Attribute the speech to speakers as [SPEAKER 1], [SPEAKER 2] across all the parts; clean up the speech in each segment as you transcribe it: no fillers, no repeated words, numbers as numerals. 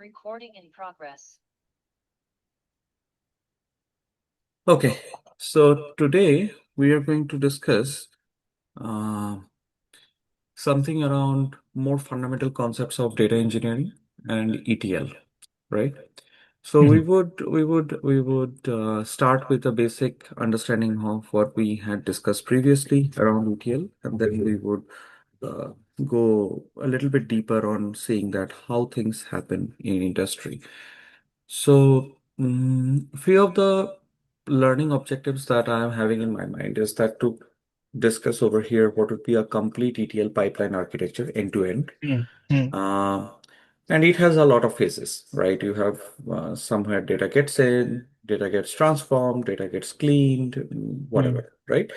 [SPEAKER 1] Recording in progress.
[SPEAKER 2] Okay, so today we are going to discuss uh, something around more fundamental concepts of data engineering and ETL, right? So we
[SPEAKER 3] Mhm.
[SPEAKER 2] would start with a basic understanding of what we had discussed previously around ETL, and then we would uh, go a little bit deeper on seeing that how things happen in industry. So, few of the learning objectives that I am having in my mind is that to discuss over here what would be a complete ETL pipeline architecture end to end.
[SPEAKER 3] Mm, mm,
[SPEAKER 2] Uh, and it has a lot of phases, right? You have somewhere data gets in, data gets transformed, data gets cleaned,
[SPEAKER 3] mm,
[SPEAKER 2] whatever, right?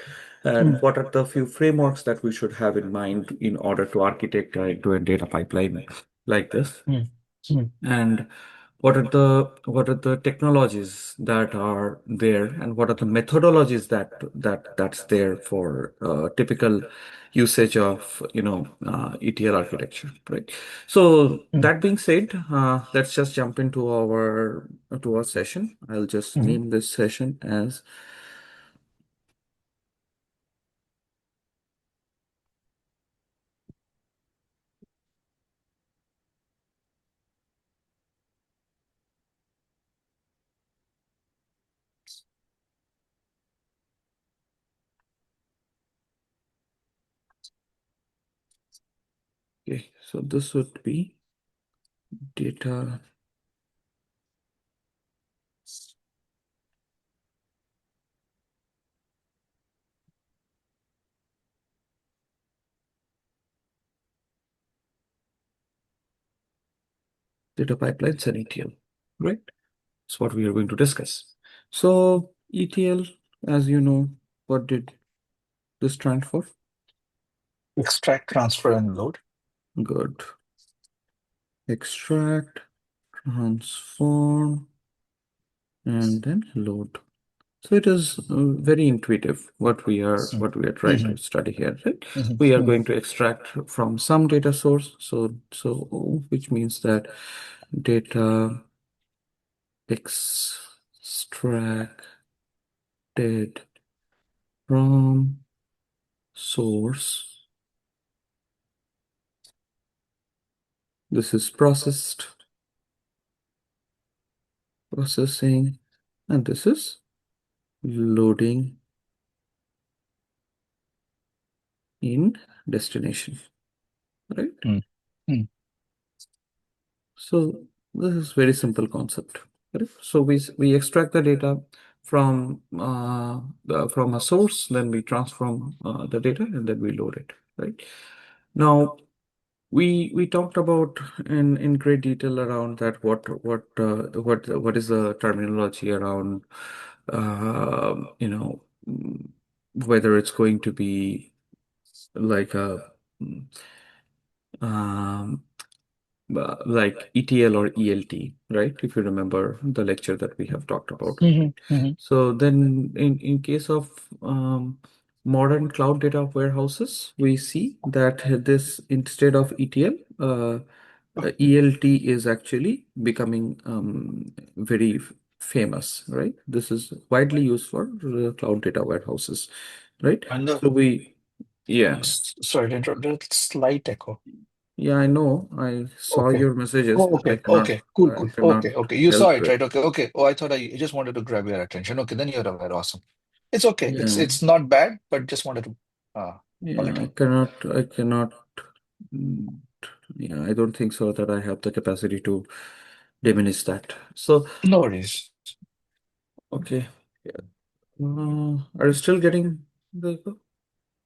[SPEAKER 2] And
[SPEAKER 3] mm,
[SPEAKER 2] what are the few frameworks that we should have in mind in order to architect an end-to-end data pipeline like this?
[SPEAKER 3] mm, mm,
[SPEAKER 2] And what are the technologies that are there, and what are the methodologies that's there for typical usage of ETL architecture, right? So
[SPEAKER 3] mm,
[SPEAKER 2] that being said, let's just jump into our session. I'll just
[SPEAKER 3] mhm.
[SPEAKER 2] name this session as okay. So this would be data data pipelines and ETL, right? That's what we are going to discuss. So ETL, as you know, what did this stand for?
[SPEAKER 3] Extract, transfer, and load.
[SPEAKER 2] Good. Extract, transform, and then load. So it is very intuitive
[SPEAKER 3] Mm,
[SPEAKER 2] what we are trying to
[SPEAKER 3] mhm,
[SPEAKER 2] study here, right?
[SPEAKER 3] mhm,
[SPEAKER 2] We are
[SPEAKER 3] mm,
[SPEAKER 2] going to extract from some data source, which means that data extracted from source. This is processing, and this is loading in destination, right?
[SPEAKER 3] mm, mm,
[SPEAKER 2] So this is very simple concept, right? So we extract the data from a source, then we transform the data, and then we load it, right? Now we talked about in great detail around that what is the terminology around whether it's going to be like a mm, um, like ETL or ELT, right? If you remember the lecture that we have talked about.
[SPEAKER 3] mhm, mhm.
[SPEAKER 2] So then in case of modern cloud data warehouses, we see that this instead of ETL, ELT is actually becoming very famous, right? This is widely used for cloud data warehouses, right?
[SPEAKER 3] And
[SPEAKER 2] So yeah.
[SPEAKER 3] sorry to interrupt. There's slight echo.
[SPEAKER 2] Yeah, I know. I saw
[SPEAKER 3] Okay.
[SPEAKER 2] your messages,
[SPEAKER 3] Oh,
[SPEAKER 2] but
[SPEAKER 3] okay. Okay. Cool.
[SPEAKER 2] I
[SPEAKER 3] Cool.
[SPEAKER 2] cannot
[SPEAKER 3] Okay. Okay. You saw
[SPEAKER 2] help
[SPEAKER 3] it,
[SPEAKER 2] it.
[SPEAKER 3] right? Okay. Okay. Oh, I thought I just wanted to grab your attention. Okay. Then you're aware. Awesome. It's okay. It's
[SPEAKER 2] Yeah,
[SPEAKER 3] it's not bad, but just wanted to call
[SPEAKER 2] yeah,
[SPEAKER 3] it out.
[SPEAKER 2] I cannot, mm, yeah, I don't think so that I have the capacity to diminish that. So,
[SPEAKER 3] No worries.
[SPEAKER 2] okay. Yeah. Are you still getting the echo?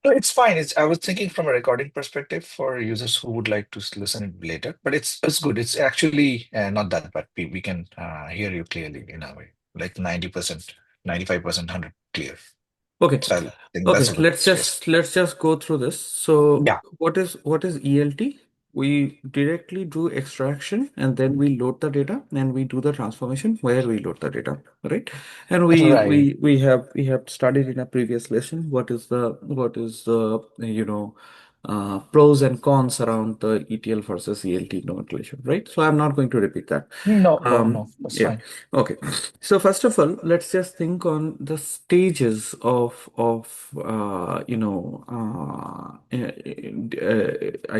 [SPEAKER 3] No, it's fine. I was thinking from a recording perspective for users who would like to listen it later, but it's good. It's actually not that bad. We can hear you clearly in a way, like 90%, 95%, 100 clear.
[SPEAKER 2] Okay.
[SPEAKER 3] So I think
[SPEAKER 2] Okay,
[SPEAKER 3] that's a good space.
[SPEAKER 2] let's just go through this. So
[SPEAKER 3] Yeah.
[SPEAKER 2] what is ELT? We directly do extraction and then we load the data and we do the transformation where we load the data, right? And
[SPEAKER 3] Right.
[SPEAKER 2] we have studied in a previous lesson what is the pros and cons around the ETL versus ELT nomenclature, right? So I'm not going to repeat that.
[SPEAKER 3] No, no, no. That's
[SPEAKER 2] Yeah.
[SPEAKER 3] fine.
[SPEAKER 2] Okay. So first of all, let's just think on the stages I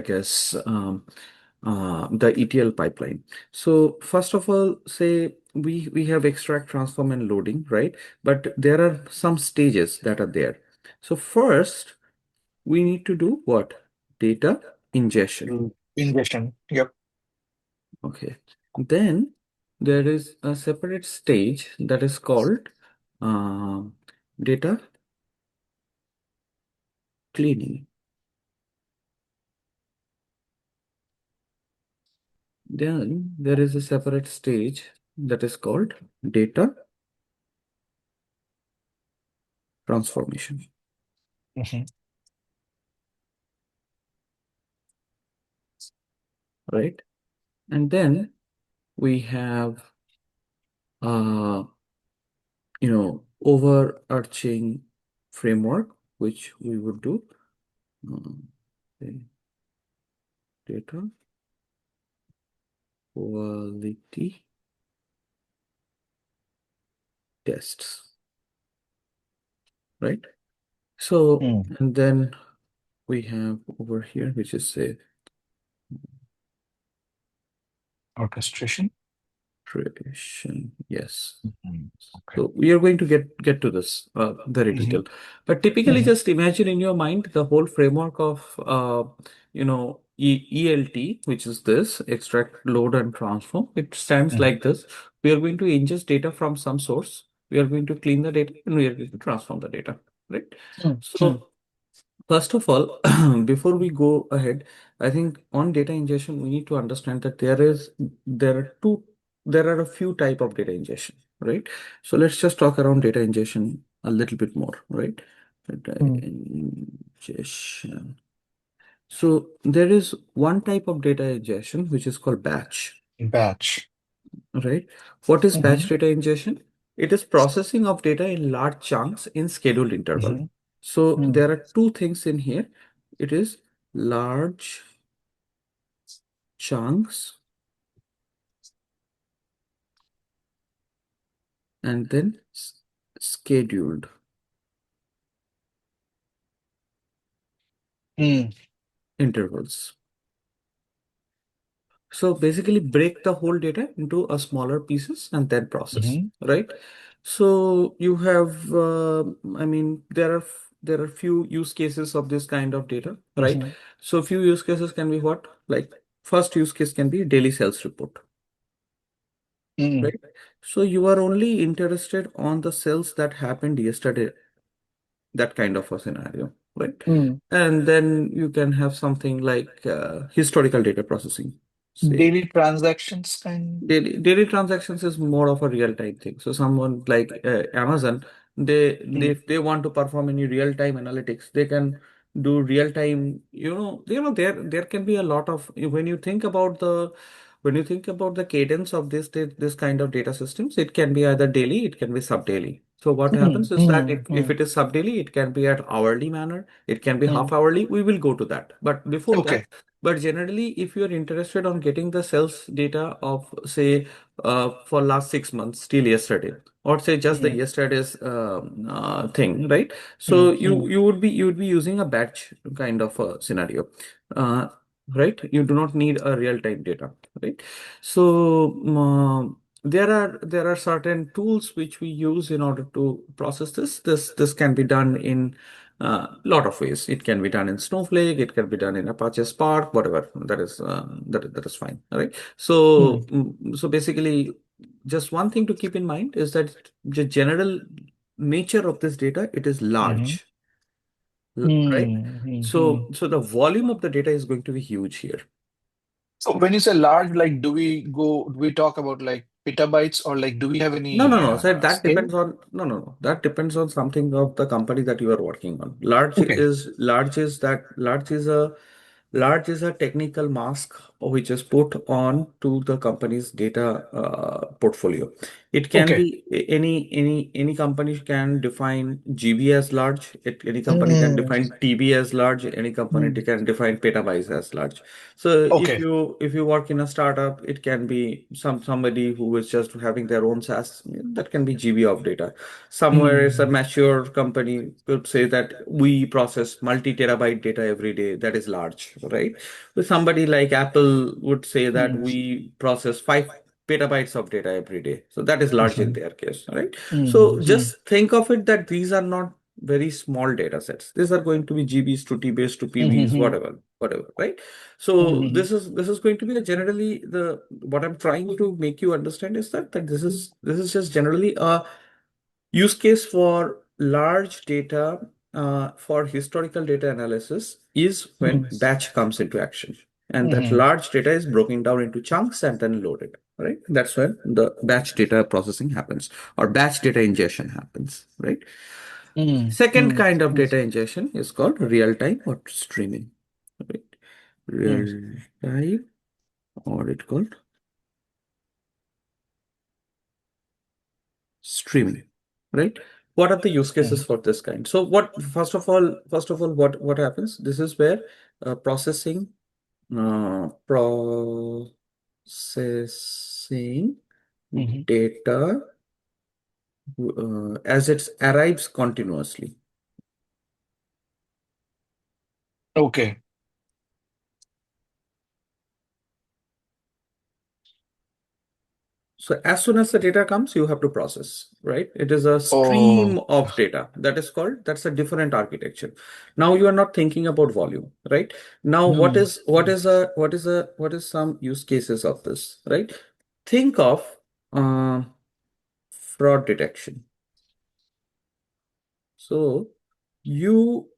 [SPEAKER 2] guess the ETL pipeline. So first of all, say we have extract, transform, and loading, right? But there are some stages that are there. So first, we need to do what? Data ingestion.
[SPEAKER 3] Ingestion. Yep.
[SPEAKER 2] Okay. Then there is a separate stage that is called um, data cleaning. Then there is a separate stage that is called data transformation,
[SPEAKER 3] Hmm.
[SPEAKER 2] right? And then we have uh, overarching framework, which we would do okay, data quality tests, right? So,
[SPEAKER 3] Mm.
[SPEAKER 2] and then we have over here, which is a
[SPEAKER 3] Orchestration.
[SPEAKER 2] creation. Yes.
[SPEAKER 3] Mm. Okay.
[SPEAKER 2] So we are going to get to this very
[SPEAKER 3] Hmm.
[SPEAKER 2] detail. But typically,
[SPEAKER 3] Hmm.
[SPEAKER 2] just imagine in your mind the whole framework of ELT, which is this extract, load, and transform. It stands
[SPEAKER 3] Hmm.
[SPEAKER 2] like this. We are going to ingest data from some source. We are going to clean the data, and we are going to transform the data, right?
[SPEAKER 3] Mm.
[SPEAKER 2] So first of all, before we go ahead, I think on data ingestion, we need to understand that there are a few type of data ingestion, right? So let's just talk around data ingestion a little bit more, right? Data
[SPEAKER 3] Mm.
[SPEAKER 2] ingestion. So there is one type of data ingestion which is called batch,
[SPEAKER 3] Batch.
[SPEAKER 2] right? What is batch
[SPEAKER 3] Hmm.
[SPEAKER 2] data ingestion? It is processing of data in large chunks in scheduled interval.
[SPEAKER 3] Hmm.
[SPEAKER 2] So
[SPEAKER 3] Mm.
[SPEAKER 2] there are two things in here. It is large chunks and then scheduled
[SPEAKER 3] Mm.
[SPEAKER 2] intervals. So basically break the whole data into a smaller pieces and then process,
[SPEAKER 3] Hmm.
[SPEAKER 2] right? So you have, I mean, there are few use cases of this kind of data, right?
[SPEAKER 3] Hmm.
[SPEAKER 2] So few use cases can be what? Like first use case can be daily sales report,
[SPEAKER 3] Mm.
[SPEAKER 2] right? So you are only interested on the sales that happened yesterday, that kind of a scenario, right?
[SPEAKER 3] Mm.
[SPEAKER 2] And then you can have something like historical data processing. Say
[SPEAKER 3] Daily transactions kind.
[SPEAKER 2] daily transactions is more of a real-time thing. So someone like Amazon,
[SPEAKER 3] Mm.
[SPEAKER 2] if they want to perform any real-time analytics, they can do real-time. There can be a lot of when you think about the cadence of this kind of data systems, it can be either daily, it can be sub-daily. So what
[SPEAKER 3] Mm.
[SPEAKER 2] happens is that
[SPEAKER 3] Mm.
[SPEAKER 2] if
[SPEAKER 3] Mm.
[SPEAKER 2] it is sub-daily, it can be at hourly manner, it can be
[SPEAKER 3] Mm.
[SPEAKER 2] half-hourly. We will go to that. But before that,
[SPEAKER 3] Okay.
[SPEAKER 2] but generally, if you're interested on getting the sales data of, say, for last 6 months till yesterday, or say just the
[SPEAKER 3] Mm.
[SPEAKER 2] yesterday's thing, right? So
[SPEAKER 3] Mm.
[SPEAKER 2] you
[SPEAKER 3] Mm.
[SPEAKER 2] you would be using a batch kind of a scenario, uh, right? You do not need a real-time data, right? So there are certain tools which we use in order to process this. This can be done in lot of ways. It can be done in Snowflake, it can be done in Apache Spark, whatever. That is fine. All right. So
[SPEAKER 3] Mm.
[SPEAKER 2] so basically, just one thing to keep in mind is that the general nature of this data, it is
[SPEAKER 3] Mhm.
[SPEAKER 2] large, right?
[SPEAKER 3] Mm. Mhm.
[SPEAKER 2] So the volume of the data is going to be huge here.
[SPEAKER 3] So when you say large, like, do we talk about like petabytes or like, do we have
[SPEAKER 2] No, no,
[SPEAKER 3] any
[SPEAKER 2] no. So that
[SPEAKER 3] scale?
[SPEAKER 2] depends on no, no, no. That depends on something of the company that you are working on.
[SPEAKER 3] Okay.
[SPEAKER 2] Large is a technical mask which is put on to the company's data portfolio. It can
[SPEAKER 3] Okay.
[SPEAKER 2] be any company can define GB as large. Any company can
[SPEAKER 3] Mm,
[SPEAKER 2] define TB as large. Any company
[SPEAKER 3] mm.
[SPEAKER 2] can define petabytes as large. So
[SPEAKER 3] Okay.
[SPEAKER 2] if you work in a startup, it can be somebody who is just having their own SaaS. That can be GB of data. Somewhere it's a
[SPEAKER 3] Mm,
[SPEAKER 2] mature company could say that we process multi-terabyte data every day. That is large, right? With somebody like Apple would say that
[SPEAKER 3] mm,
[SPEAKER 2] we process 5 petabytes of data every day. So that is large in
[SPEAKER 3] mhm,
[SPEAKER 2] their case, right? So
[SPEAKER 3] mhm,
[SPEAKER 2] just think of it that these are not very small data sets. These are going to be GBs to TBs to PBs,
[SPEAKER 3] mhm,
[SPEAKER 2] whatever, right? So
[SPEAKER 3] mhm,
[SPEAKER 2] this is going to be generally the what I'm trying to make you understand is that this is just generally a use case for large data for historical data analysis is when
[SPEAKER 3] mhm,
[SPEAKER 2] batch comes into action. And that
[SPEAKER 3] mhm,
[SPEAKER 2] large data is broken down into chunks and then loaded, right? That's when the batch data processing happens or batch data ingestion happens, right?
[SPEAKER 3] mhm,
[SPEAKER 2] Second
[SPEAKER 3] mhm,
[SPEAKER 2] kind of
[SPEAKER 3] mhm,
[SPEAKER 2] data ingestion is called real time or streaming, right?
[SPEAKER 3] mhm,
[SPEAKER 2] Real time or it called streaming, right? What are the use cases
[SPEAKER 3] mhm,
[SPEAKER 2] for this kind? So what, first of all, what happens? This is where processing
[SPEAKER 3] mhm.
[SPEAKER 2] data as it arrives continuously.
[SPEAKER 3] Okay.
[SPEAKER 2] So as soon as the data comes, you have to process, right? It is a stream
[SPEAKER 3] Oh.
[SPEAKER 2] of data that is called, that's a different architecture. Now you are not thinking about volume, right? Now
[SPEAKER 3] Mm,
[SPEAKER 2] what is some use cases of this, right? Think of uh, fraud detection. So you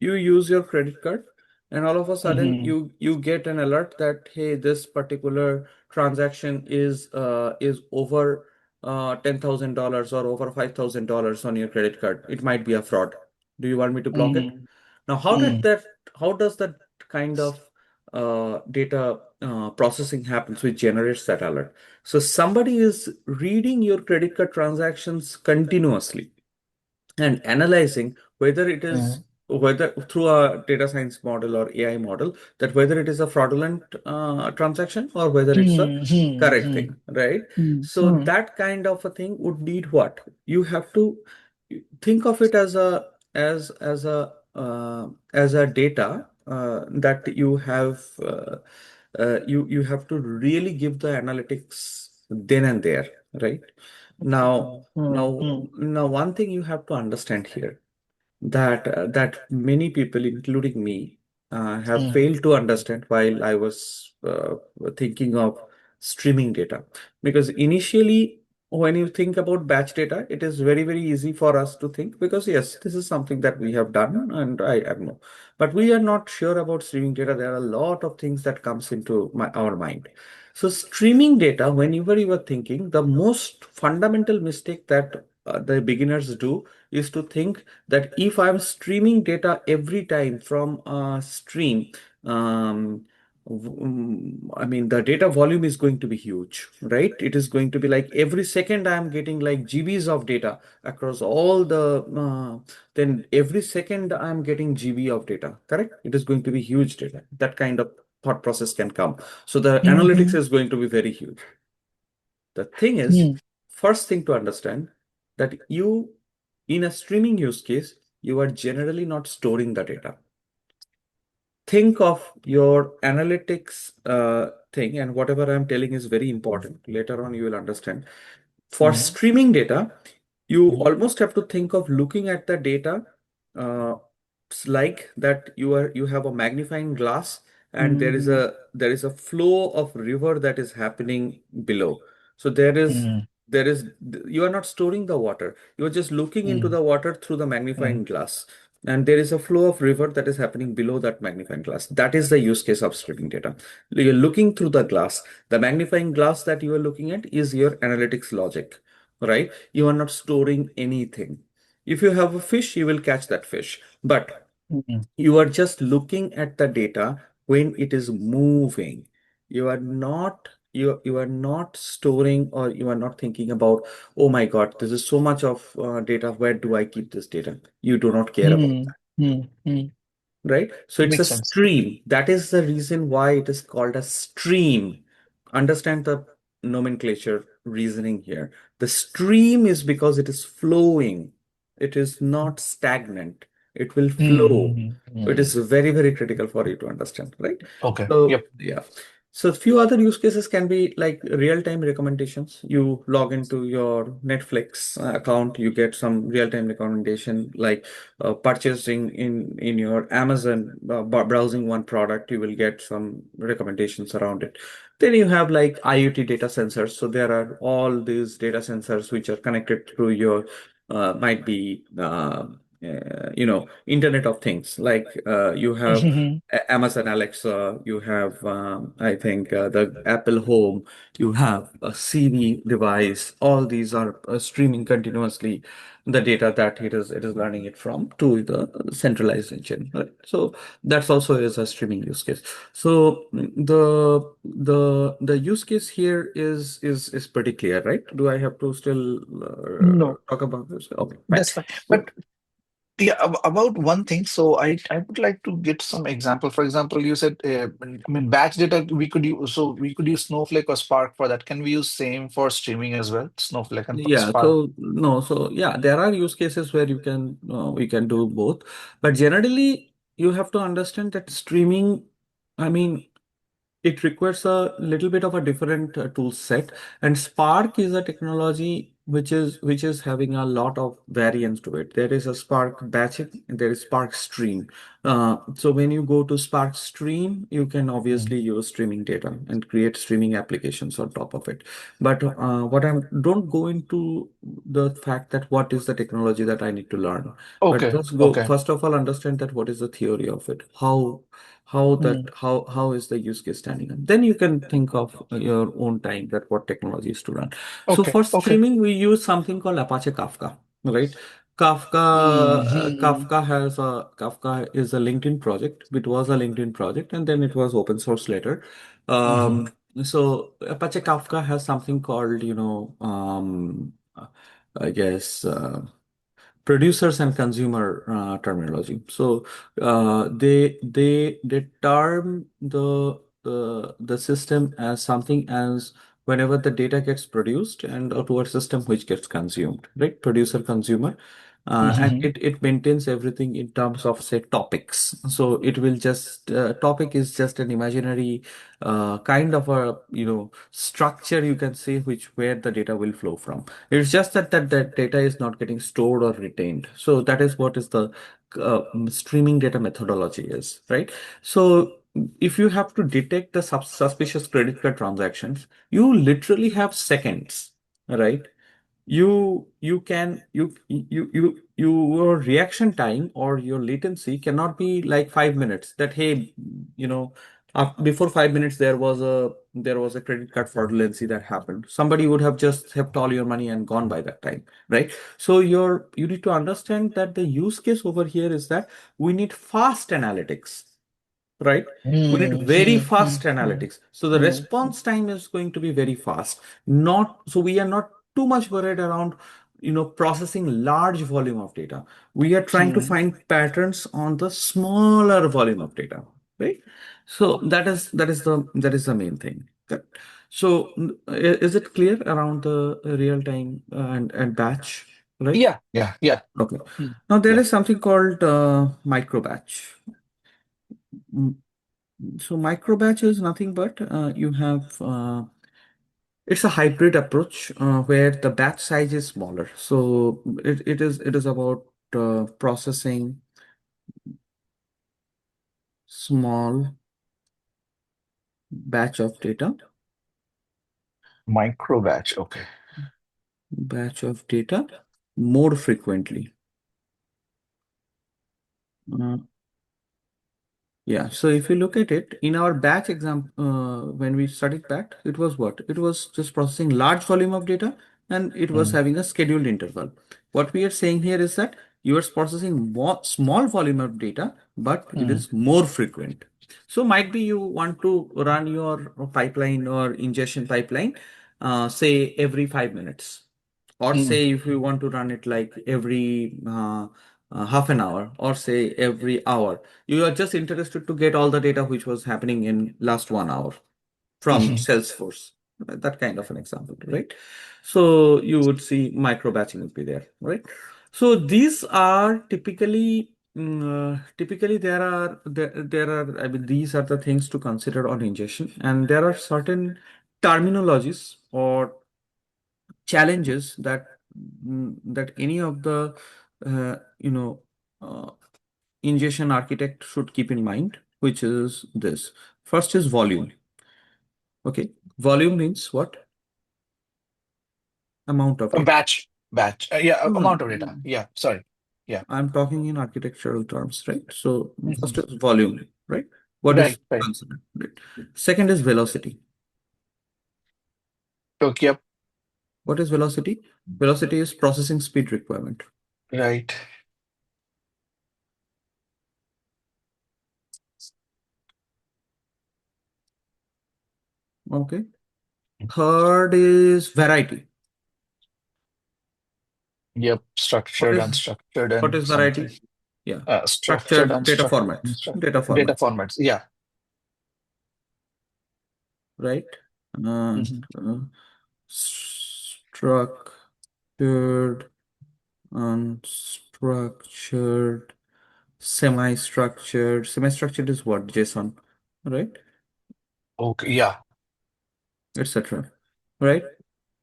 [SPEAKER 2] you use your credit card and all of a sudden
[SPEAKER 3] mhm,
[SPEAKER 2] you get an alert that hey, this particular transaction is over $10,000 or over $5,000 on your credit card. It might be a fraud. Do you want me to block it?
[SPEAKER 3] mhm,
[SPEAKER 2] Now
[SPEAKER 3] mhm,
[SPEAKER 2] how does that kind of data processing happens which generates that alert? So somebody is reading your credit card transactions continuously and analyzing whether it is
[SPEAKER 3] mhm,
[SPEAKER 2] whether through a data science model or AI model, that whether it is a fraudulent transaction or whether it's a
[SPEAKER 3] mhm,
[SPEAKER 2] correct
[SPEAKER 3] mhm,
[SPEAKER 2] thing, right?
[SPEAKER 3] mhm,
[SPEAKER 2] So
[SPEAKER 3] mhm,
[SPEAKER 2] that kind of a thing would need what? You have to think of it as a as a data that you have you have to really give the analytics then and there, right? Now
[SPEAKER 3] mhm, mhm,
[SPEAKER 2] one thing you have to understand here that many people, including me, have
[SPEAKER 3] mhm,
[SPEAKER 2] failed to understand while I was thinking of streaming data. Because initially, when you think about batch data, it is very easy for us to think because yes, this is something that we have done and I know. But we are not sure about streaming data. There are a lot of things that comes into our mind. So streaming data, whenever you are thinking, the most fundamental mistake that the beginners do is to think that if I'm streaming data every time from a stream, I mean, the data volume is going to be huge, right? It is going to be like every second I'm getting like GBs of data across all the, then every second I'm getting GB of data, correct? It is going to be huge data. That kind of thought process can come. So the analytics
[SPEAKER 3] mhm,
[SPEAKER 2] is going to be very huge. The thing is,
[SPEAKER 3] mhm,
[SPEAKER 2] first thing to understand that you, in a streaming use case, you are generally not storing the data. Think of your analytics thing, and whatever I'm telling is very important. Later on, you will understand. For
[SPEAKER 3] mhm,
[SPEAKER 2] streaming data, you
[SPEAKER 3] mhm,
[SPEAKER 2] almost have to think of looking at the data uh, it's like that you have a magnifying glass and
[SPEAKER 3] mhm,
[SPEAKER 2] there is a flow of river that is happening below. So
[SPEAKER 3] mhm,
[SPEAKER 2] there is you are not storing the water. You are just looking into
[SPEAKER 3] mhm,
[SPEAKER 2] the water through the
[SPEAKER 3] mhm,
[SPEAKER 2] magnifying glass. And there is a flow of river that is happening below that magnifying glass. That is the use case of streaming data. You're looking through the glass. The magnifying glass that you are looking at is your analytics logic, right? You are not storing anything. If you have a fish, you will catch that fish. But
[SPEAKER 3] mhm,
[SPEAKER 2] you are just looking at the data when it is moving. You are not storing, or you are not thinking about, oh my God, this is so much of data. Where do I keep this data? You do not care about
[SPEAKER 3] Hmm. Hmm. Hmm.
[SPEAKER 2] right? So it's a
[SPEAKER 3] Makes sense.
[SPEAKER 2] stream. That is the reason why it is called a stream. Understand the nomenclature reasoning here. The stream is because it is flowing. It is not stagnant. It will
[SPEAKER 3] Hmm.
[SPEAKER 2] flow.
[SPEAKER 3] Hmm.
[SPEAKER 2] It
[SPEAKER 3] Hmm.
[SPEAKER 2] is very, very critical for you to understand, right?
[SPEAKER 3] Okay.
[SPEAKER 2] So,
[SPEAKER 3] Yep.
[SPEAKER 2] yeah. So, few other use cases can be like real-time recommendations. You log into your Netflix account, you get some real-time recommendation, like purchasing in your Amazon, browsing one product, you will get some recommendations around it. Then you have like IoT data sensors. So there are all these data sensors which are connected through your might be Internet of Things. Like you have Amazon Alexa, you have I think the Apple Home, you have a Siri device. All these are streaming continuously the data that it is learning it from to the centralized engine, right? So that's also is a streaming use case. So the use case here is pretty clear, right? Do I have to still
[SPEAKER 3] No,
[SPEAKER 2] talk about this? Okay, fine.
[SPEAKER 3] that's fine.
[SPEAKER 2] So
[SPEAKER 3] But yeah, about one thing. So I would like to get some example. For example, you said, I mean, batch data we could use. So we could use Snowflake or Spark for that. Can we use same for streaming as well? Snowflake and
[SPEAKER 2] yeah,
[SPEAKER 3] Spark.
[SPEAKER 2] so no, so yeah, there are use cases where we can do both, but generally you have to understand that streaming, I mean, it requires a little bit of a different tool set, and Spark is a technology which is having a lot of variance to it. There is a Spark batching, and there is Spark Stream. So when you go to Spark Stream, you can
[SPEAKER 3] Mm.
[SPEAKER 2] obviously use streaming data and create streaming applications on top of it. But what I'm don't go into the fact that what is the technology that I need to learn, but
[SPEAKER 3] Okay,
[SPEAKER 2] just go
[SPEAKER 3] okay.
[SPEAKER 2] first of all understand that what is the theory of it, how is the use case standing up. Then you can think of your own time that what technologies to run. So
[SPEAKER 3] Okay,
[SPEAKER 2] for
[SPEAKER 3] okay.
[SPEAKER 2] streaming, we use something called Apache Kafka, right?
[SPEAKER 3] Hmm.
[SPEAKER 2] Kafka is a LinkedIn project. It was a LinkedIn project, and then it was open source later.
[SPEAKER 3] Hmm.
[SPEAKER 2] Um, so Apache Kafka has something called, I guess, producers and consumer terminology. So they term the system as something as whenever the data gets produced and to a system which gets consumed, right? Producer consumer. And
[SPEAKER 3] Hmm.
[SPEAKER 2] it maintains everything in terms of say topics. So it will just topic is just an imaginary kind of a structure you can say which where the data will flow from. It's just that data is not getting stored or retained. So that is what is the streaming data methodology is, right? So if you have to detect the suspicious credit card transactions, you literally have seconds, right? You can your reaction time or your latency cannot be like 5 minutes that hey before 5 minutes there was a credit card fraudulency that happened. Somebody would have just kept all your money and gone by that time, right? So you need to understand that the use case over here is that we need fast analytics, right? We need
[SPEAKER 3] Hmm.
[SPEAKER 2] very
[SPEAKER 3] Hmm.
[SPEAKER 2] fast
[SPEAKER 3] Hmm.
[SPEAKER 2] analytics. So the
[SPEAKER 3] Hmm.
[SPEAKER 2] response time is going to be very fast. Not so we are not too much worried around, processing large volume of data. We are trying to
[SPEAKER 3] Hmm.
[SPEAKER 2] find patterns on the smaller volume of data, right? So that is the main thing. So is it clear around the real time and batch, right?
[SPEAKER 3] Yeah, yeah, yeah.
[SPEAKER 2] Okay.
[SPEAKER 3] Hmm.
[SPEAKER 2] Now there
[SPEAKER 3] Yeah.
[SPEAKER 2] is something called micro batch. So micro batch is nothing but you have it's a hybrid approach where the batch size is smaller. So it is about processing small
[SPEAKER 3] Micro batch. Okay.
[SPEAKER 2] batch of data more frequently. Uh, Yeah, so if you look at it, in our batch exam, when we studied batch, it was what? It was just processing large volume of data and it was
[SPEAKER 3] Hmm.
[SPEAKER 2] having a scheduled interval. What we are saying here is that you are processing more, small volume of data, but it
[SPEAKER 3] Hmm.
[SPEAKER 2] is more frequent. So might be you want to run your pipeline or ingestion pipeline, say every 5 minutes, or
[SPEAKER 3] Mm.
[SPEAKER 2] say if you want to run it like every half an hour, or say every hour. You are just interested to get all the data which was happening in last 1 hour from
[SPEAKER 3] Mhm.
[SPEAKER 2] Salesforce. That kind of an example, right? So you would see micro batching would be there, right? So these are typically there are, I mean, these are the things to consider on ingestion, and there are certain terminologies or challenges that any of the uh, you know uh, ingestion architect should keep in mind, which is this. First is volume. Okay, volume means what? Amount of
[SPEAKER 3] A
[SPEAKER 2] data.
[SPEAKER 3] batch. Yeah,
[SPEAKER 2] No, no,
[SPEAKER 3] amount of
[SPEAKER 2] no.
[SPEAKER 3] data. Yeah, sorry. Yeah.
[SPEAKER 2] I'm talking in architectural terms, right? So
[SPEAKER 3] Mhm.
[SPEAKER 2] first is volume, right? What is
[SPEAKER 3] Right, right.
[SPEAKER 2] considered, right? Second is velocity.
[SPEAKER 3] Okay, yep.
[SPEAKER 2] What is velocity? Velocity is processing speed requirement.
[SPEAKER 3] Right.
[SPEAKER 2] Okay. Third is variety.
[SPEAKER 3] Yep.
[SPEAKER 2] What
[SPEAKER 3] Structured,
[SPEAKER 2] is
[SPEAKER 3] unstructured,
[SPEAKER 2] what
[SPEAKER 3] and
[SPEAKER 2] is
[SPEAKER 3] something.
[SPEAKER 2] variety? Yeah.
[SPEAKER 3] Structured,
[SPEAKER 2] Structured data
[SPEAKER 3] unstructured,
[SPEAKER 2] formats. Data
[SPEAKER 3] unstructured. Data
[SPEAKER 2] formats,
[SPEAKER 3] formats. Yeah.
[SPEAKER 2] right? Uh,
[SPEAKER 3] Mhm.
[SPEAKER 2] uh, structured, unstructured, semi-structured. Semi-structured is what? JSON, right?
[SPEAKER 3] Okay, yeah.
[SPEAKER 2] Etc. Right?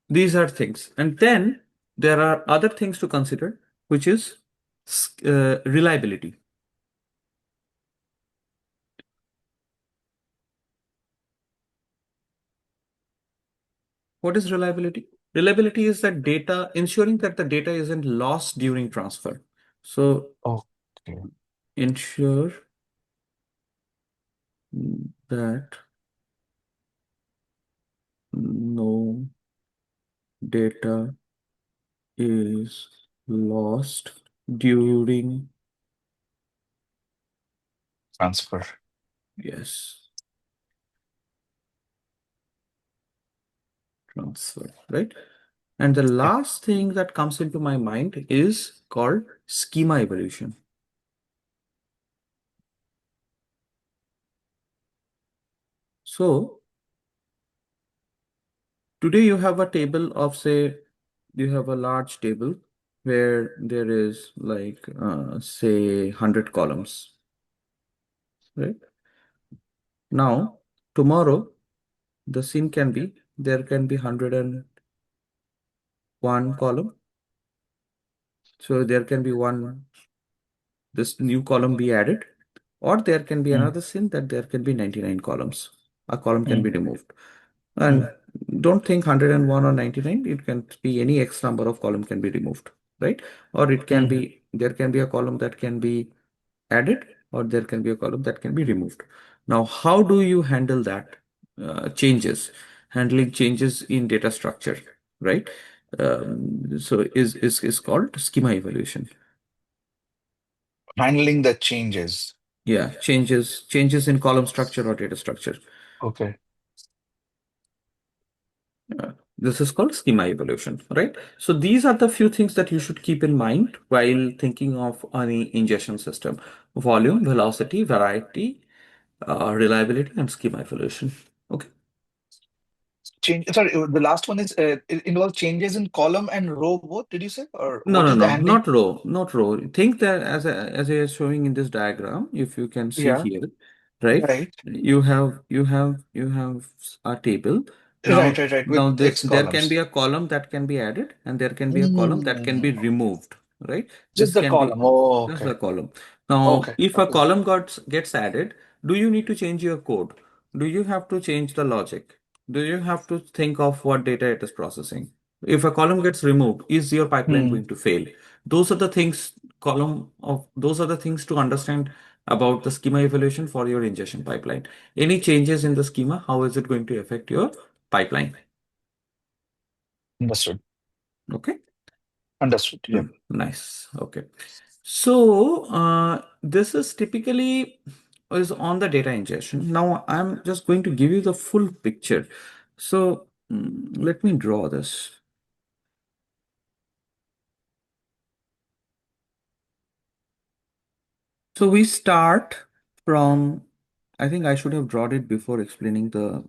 [SPEAKER 2] These are things. And then there are other things to consider, which is reliability. What is reliability? Reliability is that data, ensuring that the data isn't lost during transfer. So
[SPEAKER 3] Okay.
[SPEAKER 2] ensure that no data is lost during,
[SPEAKER 3] Transfer.
[SPEAKER 2] yes, transfer, right? And the
[SPEAKER 3] Yep.
[SPEAKER 2] last thing that comes into my mind is called schema evolution. So today you have a table of, say, you have a large table where there is like, say, 100 columns, right? Now, tomorrow, the scene can be, there can be 101 column. So there can be this new column be added, or there can be
[SPEAKER 3] Mm.
[SPEAKER 2] another scene that there can be 99 columns. A column can
[SPEAKER 3] Mm.
[SPEAKER 2] be removed.
[SPEAKER 3] Mm.
[SPEAKER 2] And don't think 101 or 99, it can be any X number of column can be removed, right? Or it can
[SPEAKER 3] Mm.
[SPEAKER 2] be, there can be a column that can be added, or there can be a column that can be removed. Now, how do you handle that changes? Handling changes in data structure, right? So is called schema evaluation.
[SPEAKER 3] Handling the changes.
[SPEAKER 2] Yeah, changes in column structure or data structure.
[SPEAKER 3] Okay.
[SPEAKER 2] This is called schema evolution, right? So these are the few things that you should keep in mind while thinking of any ingestion system: volume, velocity, variety, reliability, and schema evolution. Okay.
[SPEAKER 3] Change. Sorry, the last one is it involves changes in column and row both. Did you say, or
[SPEAKER 2] No,
[SPEAKER 3] what
[SPEAKER 2] no,
[SPEAKER 3] is the
[SPEAKER 2] no,
[SPEAKER 3] handling?
[SPEAKER 2] not row, not row. Think that as I is showing in this diagram, if you can see
[SPEAKER 3] Yeah.
[SPEAKER 2] here, right?
[SPEAKER 3] Right.
[SPEAKER 2] You have a table.
[SPEAKER 3] Right.
[SPEAKER 2] Now
[SPEAKER 3] Right. Right. With
[SPEAKER 2] now
[SPEAKER 3] X
[SPEAKER 2] there can be
[SPEAKER 3] columns.
[SPEAKER 2] a column that can be added, and there can be a column that can be
[SPEAKER 3] Mm.
[SPEAKER 2] removed, right?
[SPEAKER 3] Just
[SPEAKER 2] This
[SPEAKER 3] the
[SPEAKER 2] can be
[SPEAKER 3] column. Oh,
[SPEAKER 2] just
[SPEAKER 3] okay.
[SPEAKER 2] the column. Now,
[SPEAKER 3] Okay.
[SPEAKER 2] if a
[SPEAKER 3] Okay.
[SPEAKER 2] column gets added, do you need to change your code? Do you have to change the logic? Do you have to think of what data it is processing? If a column gets removed, is your pipeline
[SPEAKER 3] Hmm.
[SPEAKER 2] going to fail? Those are the things, those are the things to understand about the schema evaluation for your ingestion pipeline. Any changes in the schema, how is it going to affect your pipeline?
[SPEAKER 3] Understood.
[SPEAKER 2] Okay.
[SPEAKER 3] Understood. Yep.
[SPEAKER 2] Nice. Okay. So this is typically is on the data ingestion. Now I'm just going to give you the full picture. So let me draw this. So we start from, I think I should have drawn it before explaining the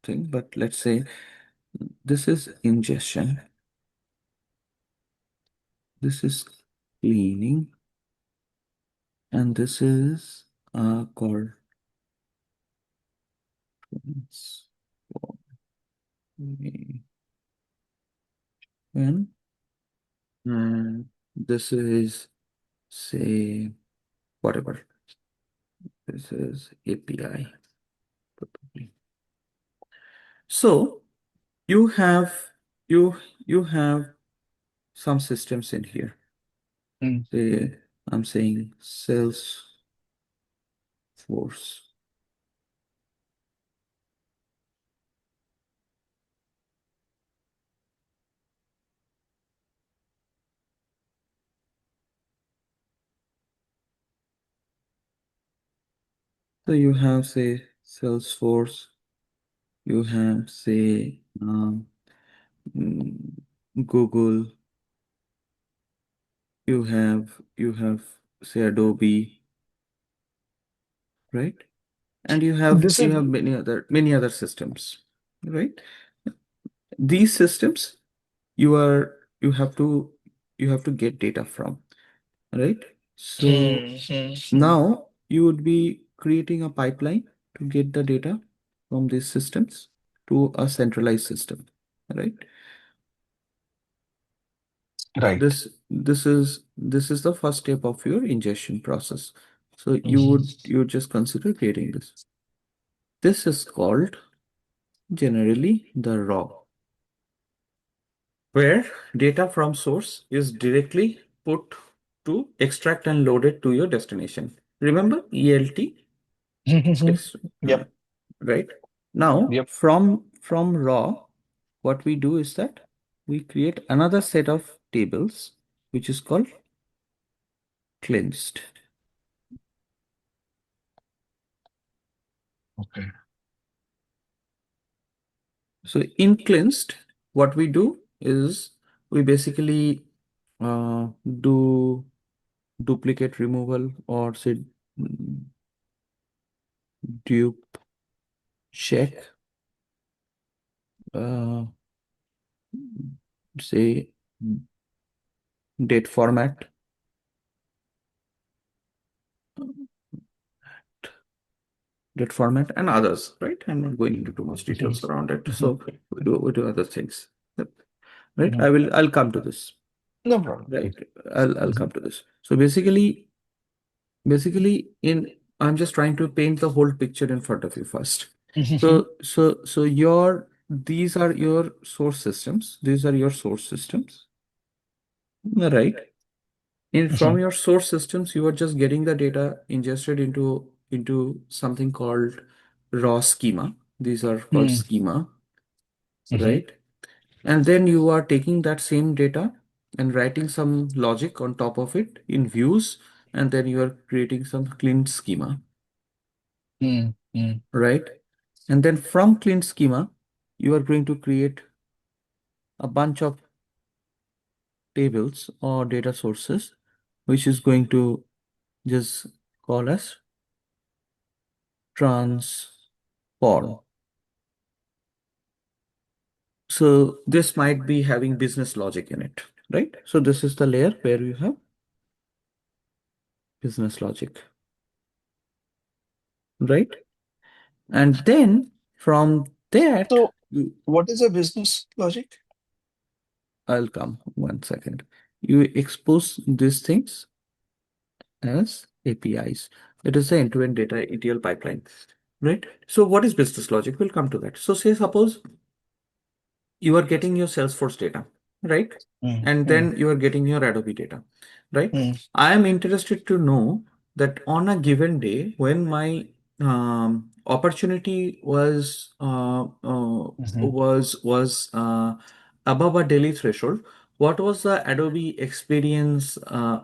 [SPEAKER 2] thing, but let's say this is ingestion, this is cleaning, and this is called when this is, say, whatever, this is API probably. So you have you you have some systems in here.
[SPEAKER 3] Mm.
[SPEAKER 2] Say I'm saying Salesforce. So you have, say, Salesforce, you have, say, mm, Google, you have say Adobe, right? And you have
[SPEAKER 3] This
[SPEAKER 2] you
[SPEAKER 3] is
[SPEAKER 2] have many other systems, right? These systems you are you have to get data from, right? So
[SPEAKER 3] mm, mm, mm.
[SPEAKER 2] now you would be creating a pipeline to get the data from these systems to a centralized system, right?
[SPEAKER 3] Right.
[SPEAKER 2] This is the first step of your ingestion process. So
[SPEAKER 3] Mhm.
[SPEAKER 2] you would just consider creating this. This is called generally the raw, where data from source is directly put to extract and loaded to your destination. Remember ELT? Ex- uh,
[SPEAKER 3] Yep.
[SPEAKER 2] right? Now,
[SPEAKER 3] Yep.
[SPEAKER 2] from raw, what we do is that we create another set of tables, which is called cleansed.
[SPEAKER 3] Okay.
[SPEAKER 2] So in cleansed, what we do is we basically do duplicate removal, or say dupe check, uh, say date format, and others, right? I'm not going into too much
[SPEAKER 3] Mhm.
[SPEAKER 2] details around it.
[SPEAKER 3] Mhm.
[SPEAKER 2] So we do other things. Yep. Right?
[SPEAKER 3] Mhm.
[SPEAKER 2] I'll come to this.
[SPEAKER 3] No problem.
[SPEAKER 2] Right. I'll
[SPEAKER 3] Mhm.
[SPEAKER 2] come to this. So basically in I'm just trying to paint the whole picture in front of you first.
[SPEAKER 3] Mhm.
[SPEAKER 2] So your these are your source systems. These are your source systems. Right. In from
[SPEAKER 3] Mhm.
[SPEAKER 2] your source systems, you are just getting the data ingested into something called raw schema. These are called
[SPEAKER 3] Mhm.
[SPEAKER 2] schema,
[SPEAKER 3] Mhm.
[SPEAKER 2] right? And then you are taking that same data and writing some logic on top of it in views, and then you are creating some clean schema,
[SPEAKER 3] Mhm. Mhm.
[SPEAKER 2] right? And then from clean schema, you are going to create a bunch of tables or data sources, which is going to just call as transform. So this might be having business logic in it, right? So this is the layer where you have business logic, right? And then from that,
[SPEAKER 3] So, what is a business logic?
[SPEAKER 2] I'll come 1 second. You expose these things as APIs. It is the end-to-end data ETL pipeline, right? So what is business logic? We'll come to that. So say suppose you are getting your Salesforce data, right?
[SPEAKER 3] Mm.
[SPEAKER 2] And
[SPEAKER 3] Mm.
[SPEAKER 2] then you are getting your Adobe data, right?
[SPEAKER 3] Mm.
[SPEAKER 2] I am interested to know that on a given day when my opportunity
[SPEAKER 3] Mhm.
[SPEAKER 2] was above a daily threshold, what was the Adobe experience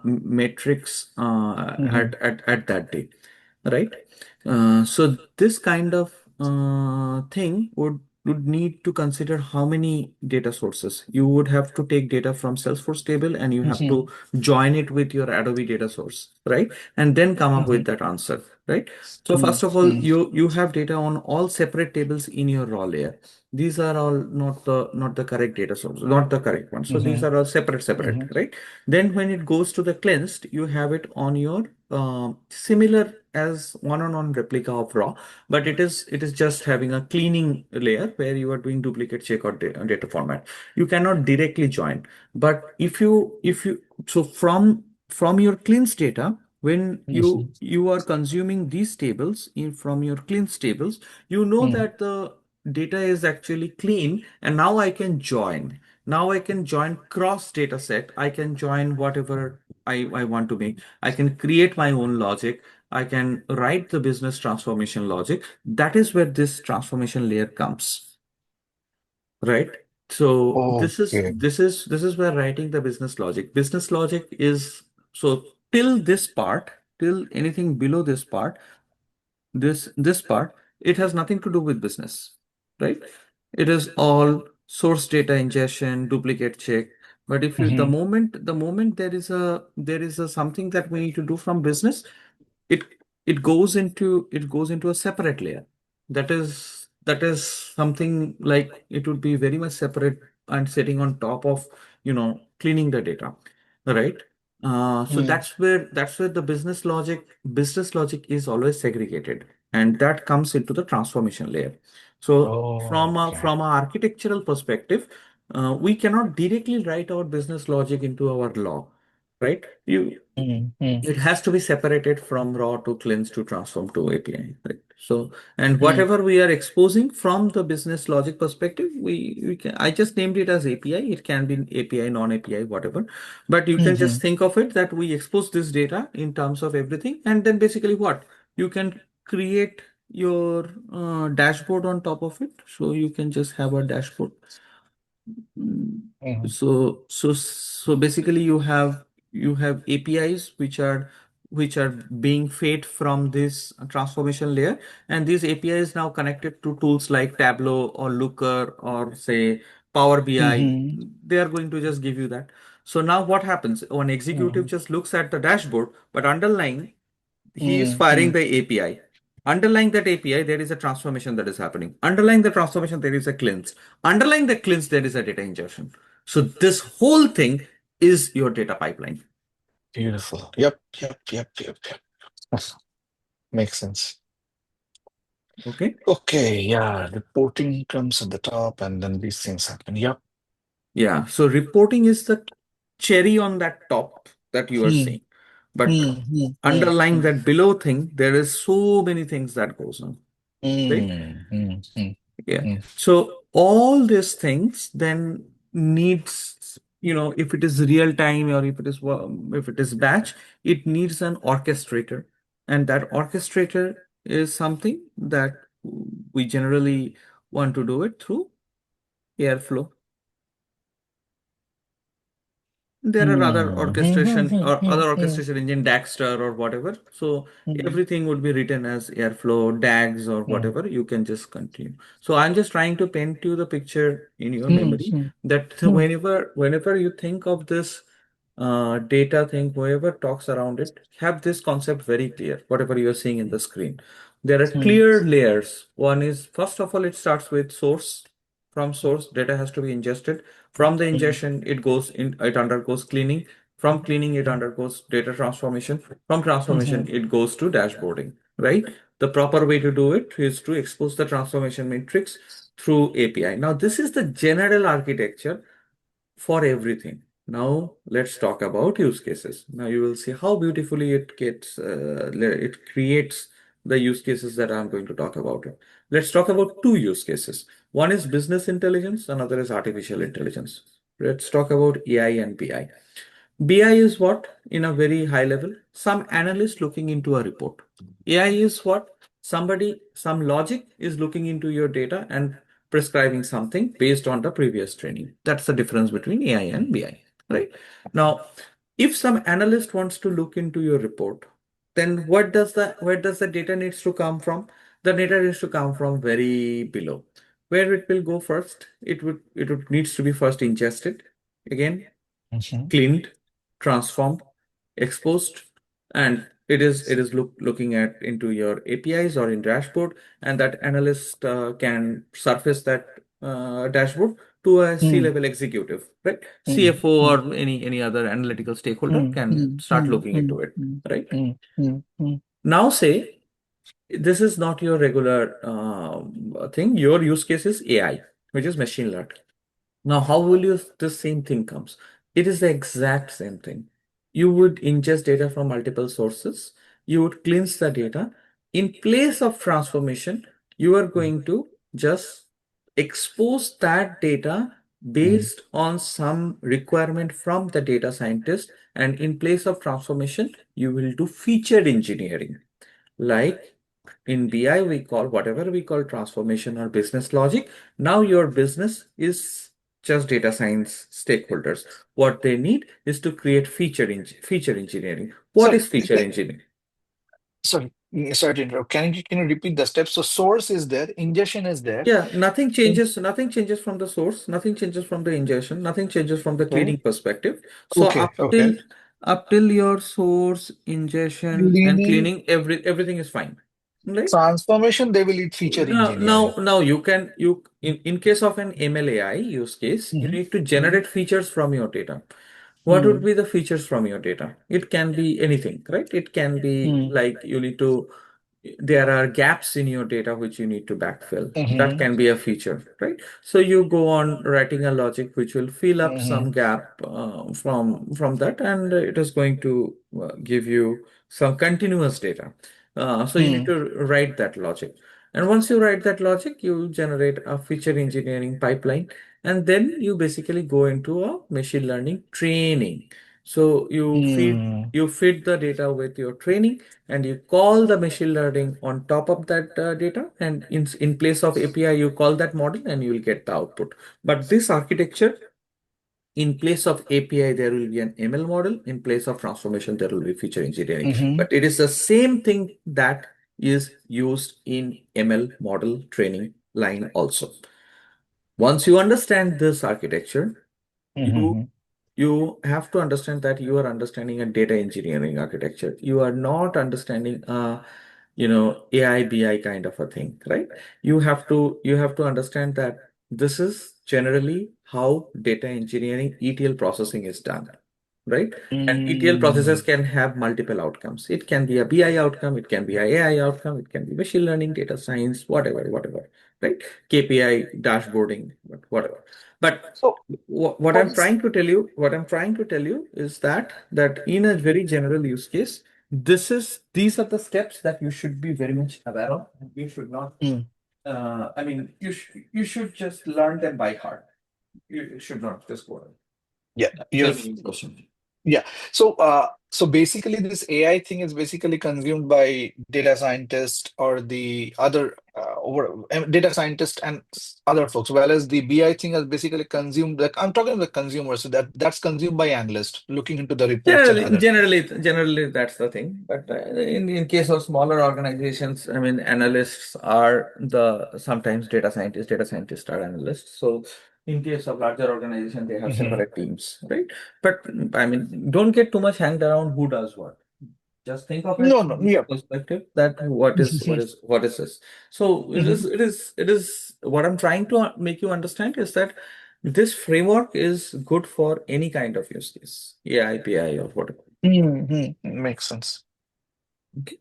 [SPEAKER 2] metrics
[SPEAKER 3] Mhm.
[SPEAKER 2] at that day? right? So this kind of thing would need to consider how many data sources. You would have to take data from Salesforce table and you have
[SPEAKER 3] Mm-hmm.
[SPEAKER 2] to join it with your Adobe data source, right? And then come up
[SPEAKER 3] Mm-hmm.
[SPEAKER 2] with that answer, right? So first of all, you have data on all separate tables in your raw layer. These are all not the correct data source, not the correct one. So these
[SPEAKER 3] Mm-hmm.
[SPEAKER 2] are all separate,
[SPEAKER 3] Mm-hmm.
[SPEAKER 2] right? Then when it goes to the cleansed, you have it on your similar as one-on-one replica of raw, but it is just having a cleaning layer where you are doing duplicate check or data format. You cannot directly join, but if you so from your cleansed data, when
[SPEAKER 3] Mm-hmm.
[SPEAKER 2] you are consuming these tables from your cleansed tables, you know that the data is actually clean, and now I can join. Now I can join cross data set. I can join whatever I want to make. I can create my own logic. I can write the business transformation logic. That is where this transformation layer comes, right? So this is
[SPEAKER 3] Okay.
[SPEAKER 2] this is this is where writing the business logic. Business logic is so till this part, till anything below this part, this part, it has nothing to do with business, right? It is all source data ingestion, duplicate check. But if you
[SPEAKER 3] Mm-hmm.
[SPEAKER 2] the moment there is a something that we need to do from business, it it goes into a separate layer. That is something like it would be very much separate and sitting on top of cleaning the data, right? So that's where the business logic is always segregated, and that comes into the transformation layer. So
[SPEAKER 3] Oh,
[SPEAKER 2] from a
[SPEAKER 3] okay.
[SPEAKER 2] from a architectural perspective, we cannot directly write our business logic into our law, right?
[SPEAKER 3] Mm-hmm.
[SPEAKER 2] It has to be separated from raw to cleanse to transform to API, right? So, and
[SPEAKER 3] Mm-hmm.
[SPEAKER 2] whatever we are exposing from the business logic perspective, we can, I just named it as API. It can be API, non-API, whatever. But you can
[SPEAKER 3] Mm-hmm.
[SPEAKER 2] just think of it that we expose this data in terms of everything. And then basically what? You can create your dashboard on top of it. So you can just have a dashboard. Mm.
[SPEAKER 3] Mm-hmm.
[SPEAKER 2] So basically you have APIs which are being fed from this transformation layer, and these APIs now connected to tools like Tableau or Looker or say Power BI.
[SPEAKER 3] Mm-hmm.
[SPEAKER 2] They are going to just give you that. So now what happens? One executive just looks at the dashboard, but underlying he is firing
[SPEAKER 3] Mm-hmm.
[SPEAKER 2] the API. Underlying that API, there is a transformation that is happening. Underlying the transformation, there is a cleanse. Underlying the cleanse, there is a data ingestion. So this whole thing is your data pipeline.
[SPEAKER 3] Beautiful. Yep. Yep. Yep. Yep. Yep. Makes sense.
[SPEAKER 2] Okay.
[SPEAKER 3] Okay. Yeah. Reporting comes at the top, and then these things happen. Yep.
[SPEAKER 2] Yeah. So reporting is the cherry on that top that you are
[SPEAKER 3] Hmm.
[SPEAKER 2] seeing. But
[SPEAKER 3] Hmm. Hmm. Hmm.
[SPEAKER 2] underlying
[SPEAKER 3] Hmm.
[SPEAKER 2] that below thing, there is so many things that goes on, right?
[SPEAKER 3] Hmm. Hmm. Hmm.
[SPEAKER 2] Yeah.
[SPEAKER 3] Hmm.
[SPEAKER 2] So all these things then needs, if it is real time or if it is batch, it needs an orchestrator. And that orchestrator is something that we generally want to do it through Airflow. There are other
[SPEAKER 3] Hmm. Hmm.
[SPEAKER 2] orchestration or
[SPEAKER 3] Hmm.
[SPEAKER 2] other
[SPEAKER 3] Hmm.
[SPEAKER 2] orchestration engine, Dagster or whatever. So
[SPEAKER 3] Hmm.
[SPEAKER 2] everything would be written as Airflow, DAGs or
[SPEAKER 3] Hmm.
[SPEAKER 2] whatever. You can just continue. So I'm just trying to paint you the picture in your
[SPEAKER 3] Hmm.
[SPEAKER 2] memory
[SPEAKER 3] Hmm.
[SPEAKER 2] that
[SPEAKER 3] Hmm.
[SPEAKER 2] whenever you think of this data thing, whoever talks around it, have this concept very clear, whatever you're seeing in the screen. There are
[SPEAKER 3] Hmm.
[SPEAKER 2] clear layers. One is, first of all, it starts with source. From source, data has to be ingested. From the
[SPEAKER 3] Hmm.
[SPEAKER 2] ingestion, it undergoes cleaning. From cleaning, it undergoes data transformation. From
[SPEAKER 3] Hmm.
[SPEAKER 2] transformation, it goes to dashboarding, right? The proper way to do it is to expose the transformation matrix through API. Now, this is the general architecture for everything. Now, let's talk about use cases. Now, you will see how beautifully it creates the use cases that I'm going to talk about. Let's talk about two use cases. One is business intelligence, another is artificial intelligence. Let's talk about AI and BI. BI is what, in a very high level, some analyst looking into a report. AI is what, some logic is looking into your data and prescribing something based on the previous training. That's the difference between AI and BI, right? Now, if some analyst wants to look into your report, then where does the data needs to come from? The data needs to come from very below. Where it will go first? It would needs to be first ingested, again
[SPEAKER 3] Hmm.
[SPEAKER 2] cleaned, transformed, exposed, and it is looking at into your APIs or in dashboard, and that analyst can surface that dashboard to a
[SPEAKER 3] Mm,
[SPEAKER 2] C-level executive, right?
[SPEAKER 3] mm,
[SPEAKER 2] CFO
[SPEAKER 3] mm,
[SPEAKER 2] or any other analytical stakeholder
[SPEAKER 3] mm,
[SPEAKER 2] can
[SPEAKER 3] mm,
[SPEAKER 2] start
[SPEAKER 3] mm,
[SPEAKER 2] looking into
[SPEAKER 3] mm,
[SPEAKER 2] it,
[SPEAKER 3] mm,
[SPEAKER 2] right?
[SPEAKER 3] mm,
[SPEAKER 2] Now say this is not your regular thing. Your use case is AI, which is machine learning. Now, how will you the same thing comes? It is the exact same thing. You would ingest data from multiple sources. You would cleanse the data. In place of transformation, you are
[SPEAKER 3] mm,
[SPEAKER 2] going to just expose that data
[SPEAKER 3] mm,
[SPEAKER 2] based on some requirement from the data scientist. And in place of transformation, you will do featured engineering. Like in BI, we call whatever we call transformation or business logic. Now your business is just data science stakeholders. What they need is to create feature engineering. What
[SPEAKER 3] Sorry,
[SPEAKER 2] is feature engineering?
[SPEAKER 3] sorry to interrupt. Can you repeat the steps? So source is there, ingestion is there.
[SPEAKER 2] Yeah, nothing
[SPEAKER 3] In,
[SPEAKER 2] changes. Nothing changes from the source. Nothing changes from the ingestion. Nothing changes from the
[SPEAKER 3] okay,
[SPEAKER 2] cleaning perspective. So
[SPEAKER 3] okay, okay.
[SPEAKER 2] up till your source ingestion and
[SPEAKER 3] Cleaning,
[SPEAKER 2] cleaning, everything is fine, right?
[SPEAKER 3] transformation, they will need feature engineering.
[SPEAKER 2] Now you can you in case of an MLAI use case, you
[SPEAKER 3] Hmm.
[SPEAKER 2] need to
[SPEAKER 3] Hmm.
[SPEAKER 2] generate features from your data. What would
[SPEAKER 3] Hmm.
[SPEAKER 2] be the features from your data? It can be anything, right? It can be
[SPEAKER 3] Hmm.
[SPEAKER 2] like you need to, there are gaps in your data which you need to backfill. That
[SPEAKER 3] Hmm.
[SPEAKER 2] can be a feature, right? So you go on writing a logic which will fill up some
[SPEAKER 3] Hmm.
[SPEAKER 2] gap from that, and it is going to give you some continuous data. So you need
[SPEAKER 3] Hmm.
[SPEAKER 2] to write that logic. And once you write that logic, you generate a feature engineering pipeline, and then you basically go into a machine learning training. So
[SPEAKER 3] Hmm.
[SPEAKER 2] you feed the data with your training, and you call the machine learning on top of that data, and in place of API you call that model and you will get the output. But this architecture, in place of API there will be an ML model, in place of transformation there will be feature engineering,
[SPEAKER 3] Hmm.
[SPEAKER 2] but it is the same thing that is used in ML model training line also. Once you understand this architecture, you
[SPEAKER 3] Hmm.
[SPEAKER 2] you have to understand that you are understanding a data engineering architecture. You are not understanding AI BI kind of a thing, right? You have to understand that this is generally how data engineering ETL processing is done, right? And ETL
[SPEAKER 3] Hmm.
[SPEAKER 2] processes can have multiple outcomes. It can be a BI outcome, it can be a AI outcome, it can be machine learning, data science, whatever, right? KPI, dashboarding, whatever. But
[SPEAKER 3] So
[SPEAKER 2] what
[SPEAKER 3] for
[SPEAKER 2] I'm
[SPEAKER 3] this,
[SPEAKER 2] trying to tell you, what I'm trying to tell you is that in a very general use case, these are the steps that you should be very much aware of. You should not,
[SPEAKER 3] mm,
[SPEAKER 2] I mean, you should just learn them by heart. You should not just go on.
[SPEAKER 3] yeah,
[SPEAKER 2] Tell
[SPEAKER 3] you're
[SPEAKER 2] me your question.
[SPEAKER 3] Yeah. So basically, this AI thing is basically consumed by data scientists or the other data scientists and other folks, whereas the BI thing is basically consumed. Like I'm talking about consumers, so that's consumed by analysts looking into the reports and
[SPEAKER 2] Generally,
[SPEAKER 3] other things.
[SPEAKER 2] generally, generally, that's the thing. But in case of smaller organizations, I mean, analysts are the sometimes data scientists are analysts. So in case of larger organization, they have
[SPEAKER 3] Hmm.
[SPEAKER 2] separate teams, right? But I mean, don't get too much hanged around who does what. Just think of it
[SPEAKER 3] No, no,
[SPEAKER 2] from this
[SPEAKER 3] yeah.
[SPEAKER 2] perspective that what is this. So
[SPEAKER 3] Mhm.
[SPEAKER 2] it is what I'm trying to make you understand is that this framework is good for any kind of use case, AI, API, or whatever.
[SPEAKER 3] Mhm. Makes sense.
[SPEAKER 2] Okay.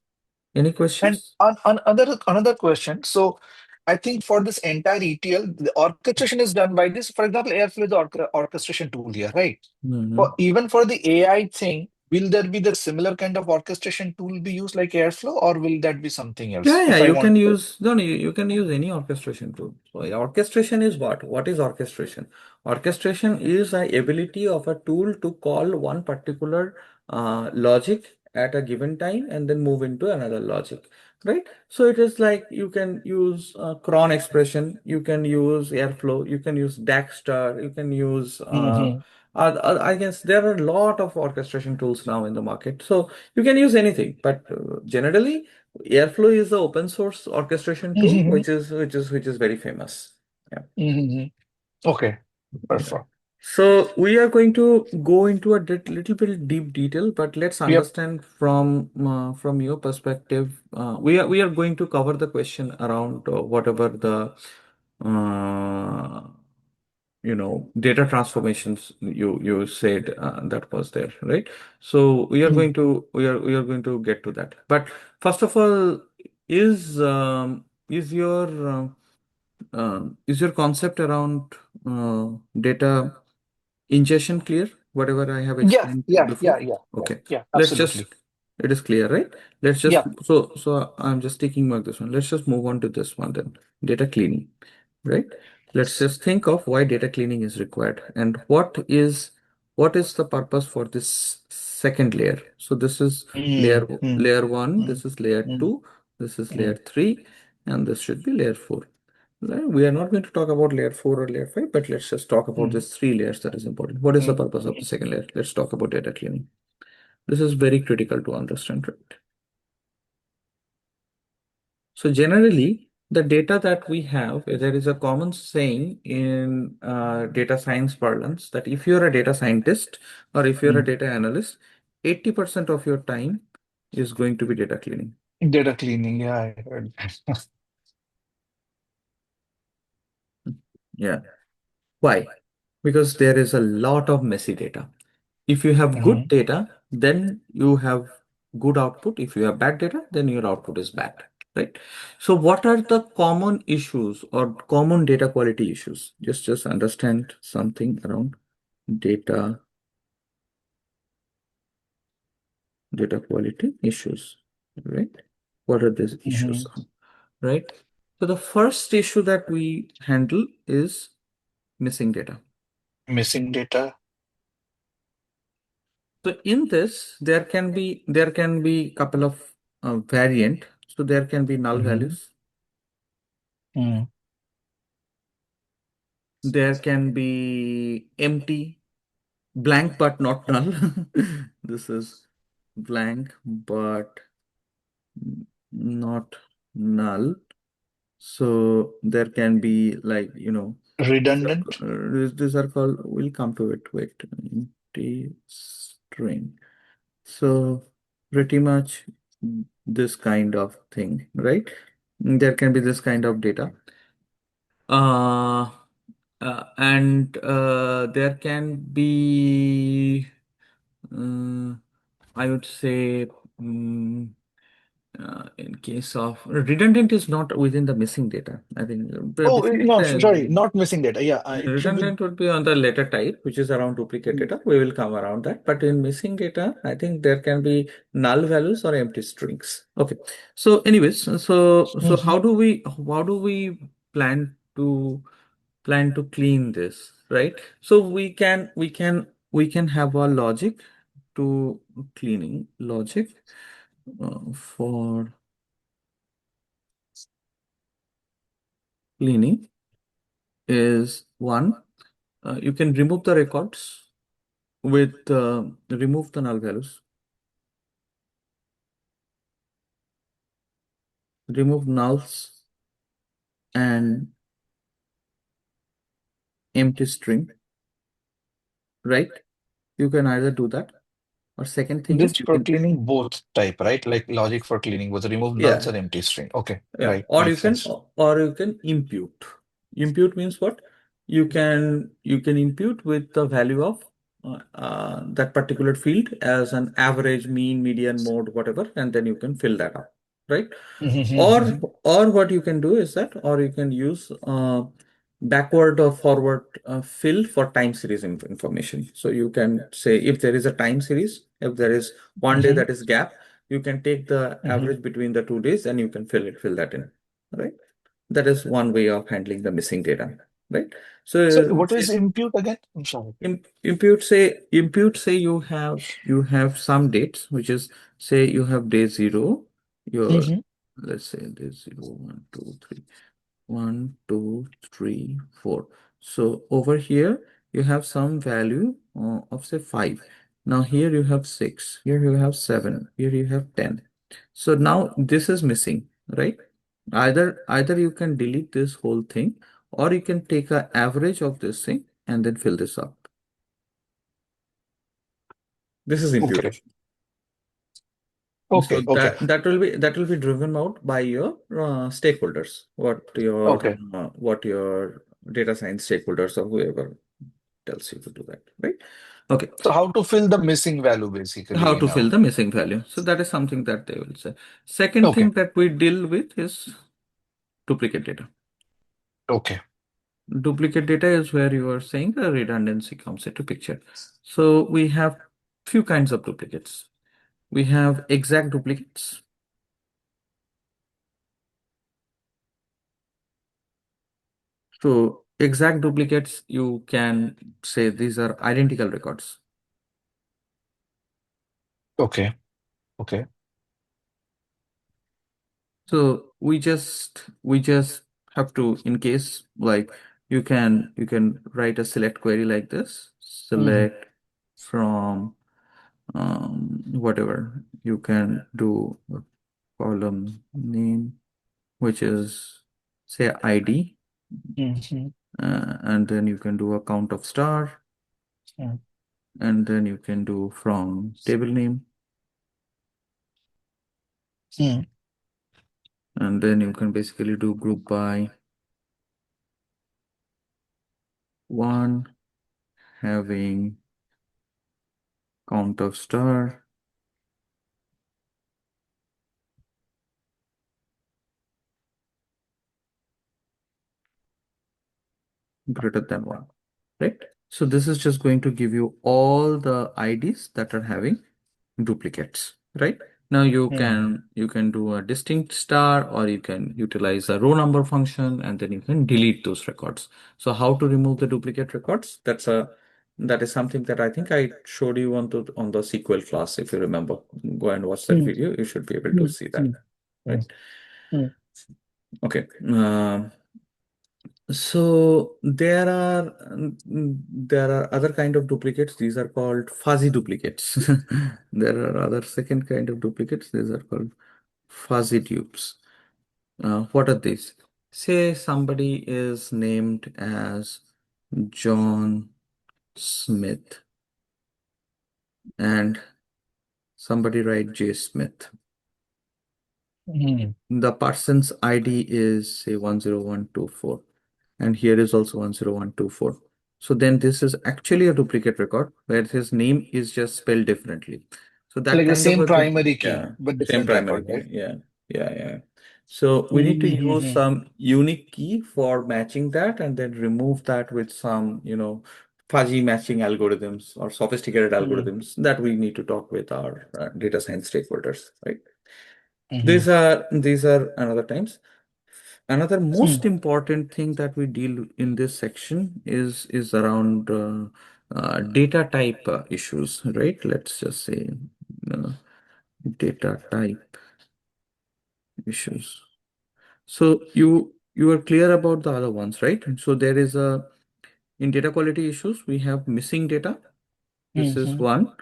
[SPEAKER 2] Any
[SPEAKER 3] And
[SPEAKER 2] questions?
[SPEAKER 3] on another question. So I think for this entire ETL, the orchestration is done by this. For example, Airflow is the orchestration tool here, right?
[SPEAKER 2] Hmm.
[SPEAKER 3] Even for the AI thing, will there be the similar kind of orchestration tool be used like Airflow, or will that be something else?
[SPEAKER 2] Yeah,
[SPEAKER 3] If I
[SPEAKER 2] you can
[SPEAKER 3] want to.
[SPEAKER 2] use, no, no, you can use any orchestration tool. So orchestration is what? What is orchestration? Orchestration is the ability of a tool to call one particular logic at a given time and then move into another logic. right? So it is like you can use cron expression, you can use airflow, you can use Dagstar, you can use
[SPEAKER 3] Hmm.
[SPEAKER 2] I guess there are a lot of orchestration tools now in the market, so you can use anything. But generally, Airflow is the open source orchestration tool,
[SPEAKER 3] Hmm.
[SPEAKER 2] which is very famous. Yeah.
[SPEAKER 3] Hmm. Okay,
[SPEAKER 2] Yeah.
[SPEAKER 3] perfect.
[SPEAKER 2] So we are going to go into a little bit deep detail, but let's
[SPEAKER 3] Yep.
[SPEAKER 2] understand from your perspective. We are going to cover the question around whatever the uh, data transformations you said that was there, right? So
[SPEAKER 3] Mm.
[SPEAKER 2] we are going to get to that. But first of all, is your concept around data ingestion clear? Whatever I have
[SPEAKER 3] Yeah,
[SPEAKER 2] explained
[SPEAKER 3] yeah,
[SPEAKER 2] before.
[SPEAKER 3] yeah, yeah, yeah,
[SPEAKER 2] Okay.
[SPEAKER 3] yeah,
[SPEAKER 2] Let's just
[SPEAKER 3] absolutely.
[SPEAKER 2] It is clear, right? Let's just
[SPEAKER 3] Yeah.
[SPEAKER 2] so I'm just taking mark this one. Let's just move on to this one then. Data cleaning, right? Let's just think of why data cleaning is required and what is the purpose for this second layer. So this is layer
[SPEAKER 3] Mm, mm,
[SPEAKER 2] layer one,
[SPEAKER 3] mm,
[SPEAKER 2] this is layer
[SPEAKER 3] mm,
[SPEAKER 2] two, this is layer
[SPEAKER 3] mm,
[SPEAKER 2] three, and this should be layer four. Right? We are not going to talk about layer 4 or layer 5, but let's just talk about
[SPEAKER 3] mm,
[SPEAKER 2] these three layers that is important. What is the
[SPEAKER 3] mm,
[SPEAKER 2] purpose of the
[SPEAKER 3] mm.
[SPEAKER 2] second layer? Let's talk about data cleaning. This is very critical to understand, right? So generally, the data that we have, there is a common saying in data science parlance that if you're a data scientist or if you're a
[SPEAKER 3] Mm.
[SPEAKER 2] data analyst, 80% of your time is going to be data cleaning.
[SPEAKER 3] Data cleaning, yeah, I heard that.
[SPEAKER 2] Yeah. Why? Because there is a lot of messy data. If you have good
[SPEAKER 3] Mhm.
[SPEAKER 2] data, then you have good output. If you have bad data, then your output is bad, right? So what are the common issues or common data quality issues? Just understand something around data data quality issues, right? What are these issues,
[SPEAKER 3] Mhm.
[SPEAKER 2] right? So the first issue that we handle is missing data.
[SPEAKER 3] Missing data.
[SPEAKER 2] So in this, there can be couple of variant. So there can be null
[SPEAKER 3] Mhm.
[SPEAKER 2] values.
[SPEAKER 3] Mm.
[SPEAKER 2] There can be empty, blank but not null. This is blank but not null. So there can be like,
[SPEAKER 3] Redundant.
[SPEAKER 2] these are called, we'll come to it, wait, empty string. So pretty much this kind of thing, right? There can be this kind of data. Uh, and there can be, uh, I would say, mm, in case of redundant is not within the missing data. I think
[SPEAKER 3] Oh,
[SPEAKER 2] missing
[SPEAKER 3] no,
[SPEAKER 2] data,
[SPEAKER 3] sorry, not missing data. Yeah, it should be.
[SPEAKER 2] redundant would be on the later type, which is around duplicate
[SPEAKER 3] Mm.
[SPEAKER 2] data. We will come around that. But in missing data, I think there can be null values or empty strings. Okay. So, anyways, so
[SPEAKER 3] Mhm.
[SPEAKER 2] how do we plan to clean this, right? So we can have a logic to cleaning logic for cleaning is one. You can remove the records with remove the null values, remove nulls and empty string, right? You can either do that, or second thing
[SPEAKER 3] This
[SPEAKER 2] is you
[SPEAKER 3] for
[SPEAKER 2] can,
[SPEAKER 3] cleaning both type, right? Like logic for cleaning was remove nulls
[SPEAKER 2] yeah,
[SPEAKER 3] and empty string. Okay,
[SPEAKER 2] yeah,
[SPEAKER 3] right. Makes sense.
[SPEAKER 2] or you can impute. Impute means what? You can impute with the value of that particular field as an average, mean, median, mode, whatever, and then you can fill that up, right? Or
[SPEAKER 3] Mhm.
[SPEAKER 2] or what you can do is that, or you can use backward or forward fill for time series information. So you can say if there is a time series, if there is one day
[SPEAKER 3] Mhm.
[SPEAKER 2] that is gap, you can take the
[SPEAKER 3] Mhm.
[SPEAKER 2] average between the 2 days and you can fill that in, right? That is one way of handling the missing data, right?
[SPEAKER 3] So
[SPEAKER 2] So
[SPEAKER 3] what is impute again? I'm sorry.
[SPEAKER 2] impute say you have some dates, which is say you have day zero, your
[SPEAKER 3] Mhm.
[SPEAKER 2] let's say this 0, 1, 2, 3. 1, 2, 3, 4. So over here, you have some value of say 5. Now here you have 6. Here you have 7. Here you have 10. So now this is missing, right? Either you can delete this whole thing, or you can take an average of this thing and then fill this up. This is
[SPEAKER 3] Okay.
[SPEAKER 2] imputation. So
[SPEAKER 3] Okay. Okay.
[SPEAKER 2] that will be driven out by your stakeholders.
[SPEAKER 3] Okay.
[SPEAKER 2] What your data science stakeholders or whoever tells you to do that, right? Okay.
[SPEAKER 3] So how to fill the missing value
[SPEAKER 2] How
[SPEAKER 3] basically
[SPEAKER 2] to
[SPEAKER 3] in
[SPEAKER 2] fill
[SPEAKER 3] our.
[SPEAKER 2] the missing value. So that is something that they will say. Second
[SPEAKER 3] Okay.
[SPEAKER 2] thing that we deal with is duplicate data.
[SPEAKER 3] Okay.
[SPEAKER 2] Duplicate data is where you are saying the redundancy comes into picture. So we have few kinds of duplicates. We have exact duplicates. So exact duplicates, you can say these are identical records.
[SPEAKER 3] Okay. Okay.
[SPEAKER 2] So we just have to, in case like you can write a select query like this,
[SPEAKER 3] Hmm.
[SPEAKER 2] select from whatever. You can do a column name, which is say ID,
[SPEAKER 3] Hmm.
[SPEAKER 2] and then you can do a count of star,
[SPEAKER 3] Hmm.
[SPEAKER 2] and then you can do from table name,
[SPEAKER 3] Hmm.
[SPEAKER 2] and then you can basically do group by one having count of star greater than one, right? So this is just going to give you all the IDs that are having duplicates, right? Now
[SPEAKER 3] Hmm.
[SPEAKER 2] you can do a distinct star, or you can utilize a row number function, and then you can delete those records. So how to remove the duplicate records? That is something that I think I showed you on the SQL class. If you remember, go and watch that
[SPEAKER 3] Hmm.
[SPEAKER 2] video. You should be able to
[SPEAKER 3] Hmm.
[SPEAKER 2] see that,
[SPEAKER 3] Hmm.
[SPEAKER 2] right?
[SPEAKER 3] Hmm.
[SPEAKER 2] Okay. So there are other kind of duplicates. These are called fuzzy duplicates. There are other second kind of duplicates. These are called fuzzy dupes. What are these? Say somebody is named as John Smith and somebody write J Smith.
[SPEAKER 3] Hmm.
[SPEAKER 2] The person's ID is say 10124, and here is also 10124. So then this is actually a duplicate record where his name is just spelled differently. So that
[SPEAKER 3] Like the
[SPEAKER 2] kind of
[SPEAKER 3] same
[SPEAKER 2] a thing,
[SPEAKER 3] primary key,
[SPEAKER 2] yeah,
[SPEAKER 3] but
[SPEAKER 2] same
[SPEAKER 3] different
[SPEAKER 2] primary
[SPEAKER 3] record,
[SPEAKER 2] key,
[SPEAKER 3] right?
[SPEAKER 2] yeah, yeah, yeah. So we need to use
[SPEAKER 3] Mm-hmm.
[SPEAKER 2] some unique key for matching that, and then remove that with some, fuzzy matching algorithms or sophisticated algorithms that we need to talk with our data science stakeholders, right?
[SPEAKER 3] Mm-hmm.
[SPEAKER 2] These are another times. Another most
[SPEAKER 3] Hmm.
[SPEAKER 2] important thing that we deal in this section is around data type issues, right? Let's just say uh, data type issues. So you are clear about the other ones, right? So there is a in data quality issues, we have missing data. This is
[SPEAKER 3] Hmm.
[SPEAKER 2] one.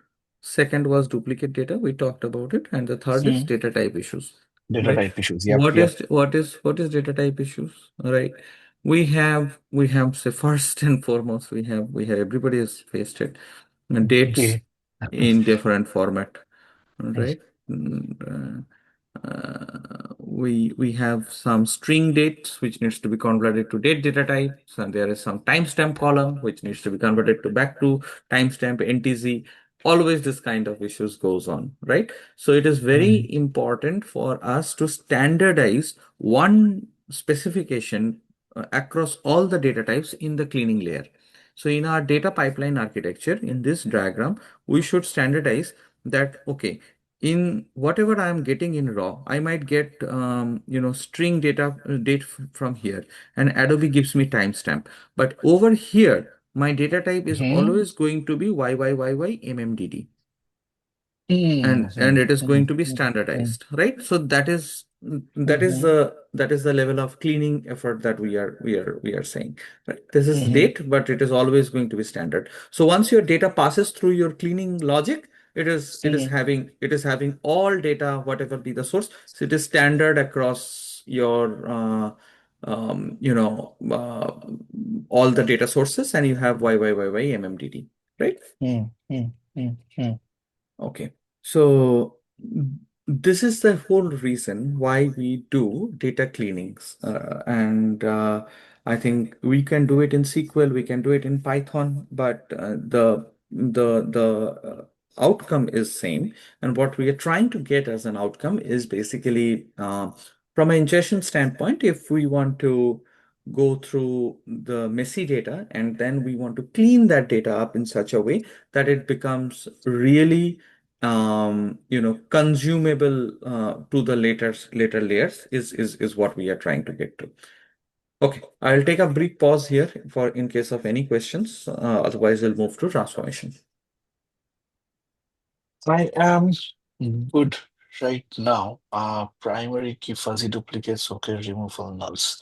[SPEAKER 2] Second was duplicate data. We talked about it. And the third is
[SPEAKER 3] Hmm.
[SPEAKER 2] data type issues,
[SPEAKER 3] Data
[SPEAKER 2] right?
[SPEAKER 3] type issues. Yep.
[SPEAKER 2] What
[SPEAKER 3] Yep.
[SPEAKER 2] is what is data type issues? All right. We have say first and foremost, we have everybody has faced it. Dates
[SPEAKER 3] Okay.
[SPEAKER 2] in different format, right? Mm, we have some string dates which needs to be converted to date data types, and there is some timestamp column which needs to be converted to back to timestamp NTZ. Always this kind of issues goes on, right? So it is very
[SPEAKER 3] Mm.
[SPEAKER 2] important for us to standardize one specification across all the data types in the cleaning layer. So in our data pipeline architecture, in this diagram, we should standardize that, okay, in whatever I am getting in raw, I might get string data from here, and Adobe gives me timestamp. But over here, my data type is
[SPEAKER 3] Hmm.
[SPEAKER 2] always going to be YYYY MMDD, and
[SPEAKER 3] Hmm.
[SPEAKER 2] and it is
[SPEAKER 3] Hmm.
[SPEAKER 2] going to be
[SPEAKER 3] Hmm.
[SPEAKER 2] standardized, right? So that is that is
[SPEAKER 3] Mm-hmm.
[SPEAKER 2] the level of cleaning effort that we are saying, right? This is
[SPEAKER 3] Mm-hmm.
[SPEAKER 2] date, but it is always going to be standard. So once your data passes through your cleaning logic, it is having all data, whatever be the source. So it is standard across your all the data sources, and you have y MMDD, right?
[SPEAKER 3] Mm-hmm.
[SPEAKER 2] Okay. So this is the whole reason why we do data cleanings. And I think we can do it in SQL, we can do it in Python, but the outcome is same. And what we are trying to get as an outcome is basically from an ingestion standpoint, if we want to go through the messy data and then we want to clean that data up in such a way that it becomes really consumable to the later layers is what we are trying to get to. Okay, I'll take a brief pause here for in case of any questions. Otherwise, we'll move to transformation.
[SPEAKER 3] I am good right now. Primary key fuzzy duplicates, okay, removal nulls.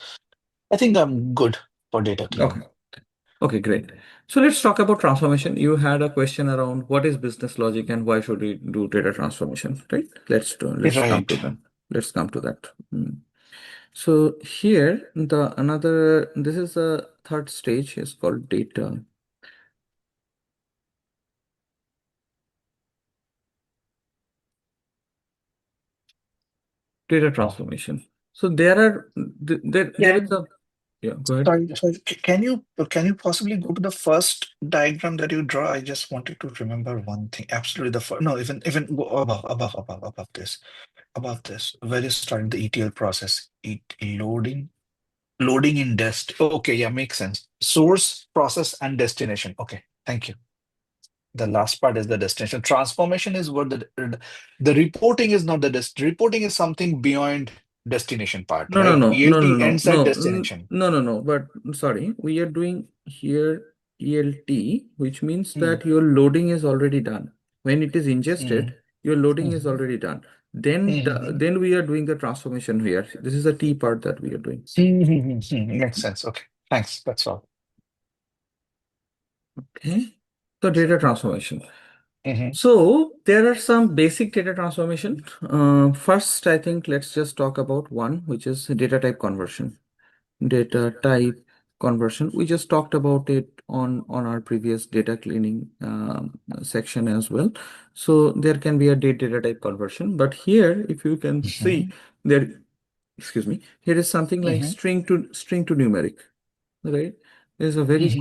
[SPEAKER 3] I think I'm good for data
[SPEAKER 2] Okay.
[SPEAKER 3] cleaning.
[SPEAKER 2] Okay, great. So let's talk about transformation. You had a question around what is business logic and why should we do data transformation, right? Let's come
[SPEAKER 3] Right.
[SPEAKER 2] to that. Let's come to that. So here, this is the third stage is called data
[SPEAKER 3] Oh.
[SPEAKER 2] transformation. So there is
[SPEAKER 3] Can
[SPEAKER 2] a yeah, go ahead.
[SPEAKER 3] sorry. Can you possibly go to the first diagram that you draw? I just wanted to remember one thing. Absolutely the first. No, even go above this. Where is starting the ETL process? Loading in dest. Okay, yeah, makes sense. Source, process, and destination. Okay, thank you. The last part is the destination. Transformation is what the reporting is not the reporting is something beyond destination part,
[SPEAKER 2] No, no,
[SPEAKER 3] right?
[SPEAKER 2] no, no, no,
[SPEAKER 3] ELT
[SPEAKER 2] no,
[SPEAKER 3] ends at
[SPEAKER 2] no,
[SPEAKER 3] destination.
[SPEAKER 2] no, no, no. But sorry, we are doing here ELT, which means
[SPEAKER 3] Hmm.
[SPEAKER 2] that your loading is already done. When it is
[SPEAKER 3] Hmm.
[SPEAKER 2] ingested, your loading is
[SPEAKER 3] Hmm.
[SPEAKER 2] already done. Then we are doing the transformation here. This is the T part that we are doing.
[SPEAKER 3] Makes sense. Okay, thanks. That's all.
[SPEAKER 2] Okay. So data transformation.
[SPEAKER 3] Hmm.
[SPEAKER 2] So there are some basic data transformation. First, I think let's just talk about one, which is data type conversion. Data type conversion. We just talked about it on our previous data cleaning section as well. So there can be a data type conversion, but here, if you can see,
[SPEAKER 3] Hmm.
[SPEAKER 2] there, excuse me, here is something like
[SPEAKER 3] Hmm.
[SPEAKER 2] string to numeric, right? Is a very
[SPEAKER 3] Hmm.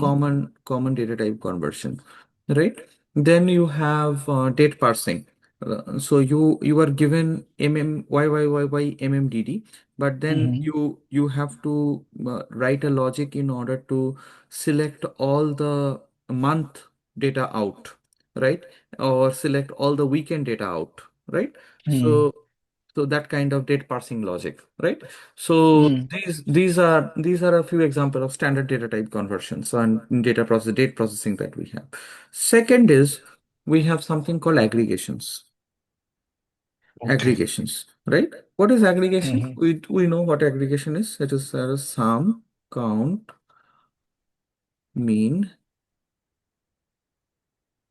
[SPEAKER 2] common data type conversion, right? Then you have date parsing. So you are given MMDD, but then
[SPEAKER 3] Hmm.
[SPEAKER 2] you have to write a logic in order to select all the month data out, right? Or select all the weekend data out, right?
[SPEAKER 3] Hmm.
[SPEAKER 2] So that kind of data parsing logic, right? So
[SPEAKER 3] Hmm.
[SPEAKER 2] these are a few examples of standard data type conversions and date processing that we have. Second is we have something called aggregations.
[SPEAKER 3] Okay.
[SPEAKER 2] Aggregations, right? What is aggregation?
[SPEAKER 3] Hmm.
[SPEAKER 2] We know what aggregation is. It is sum, count, mean,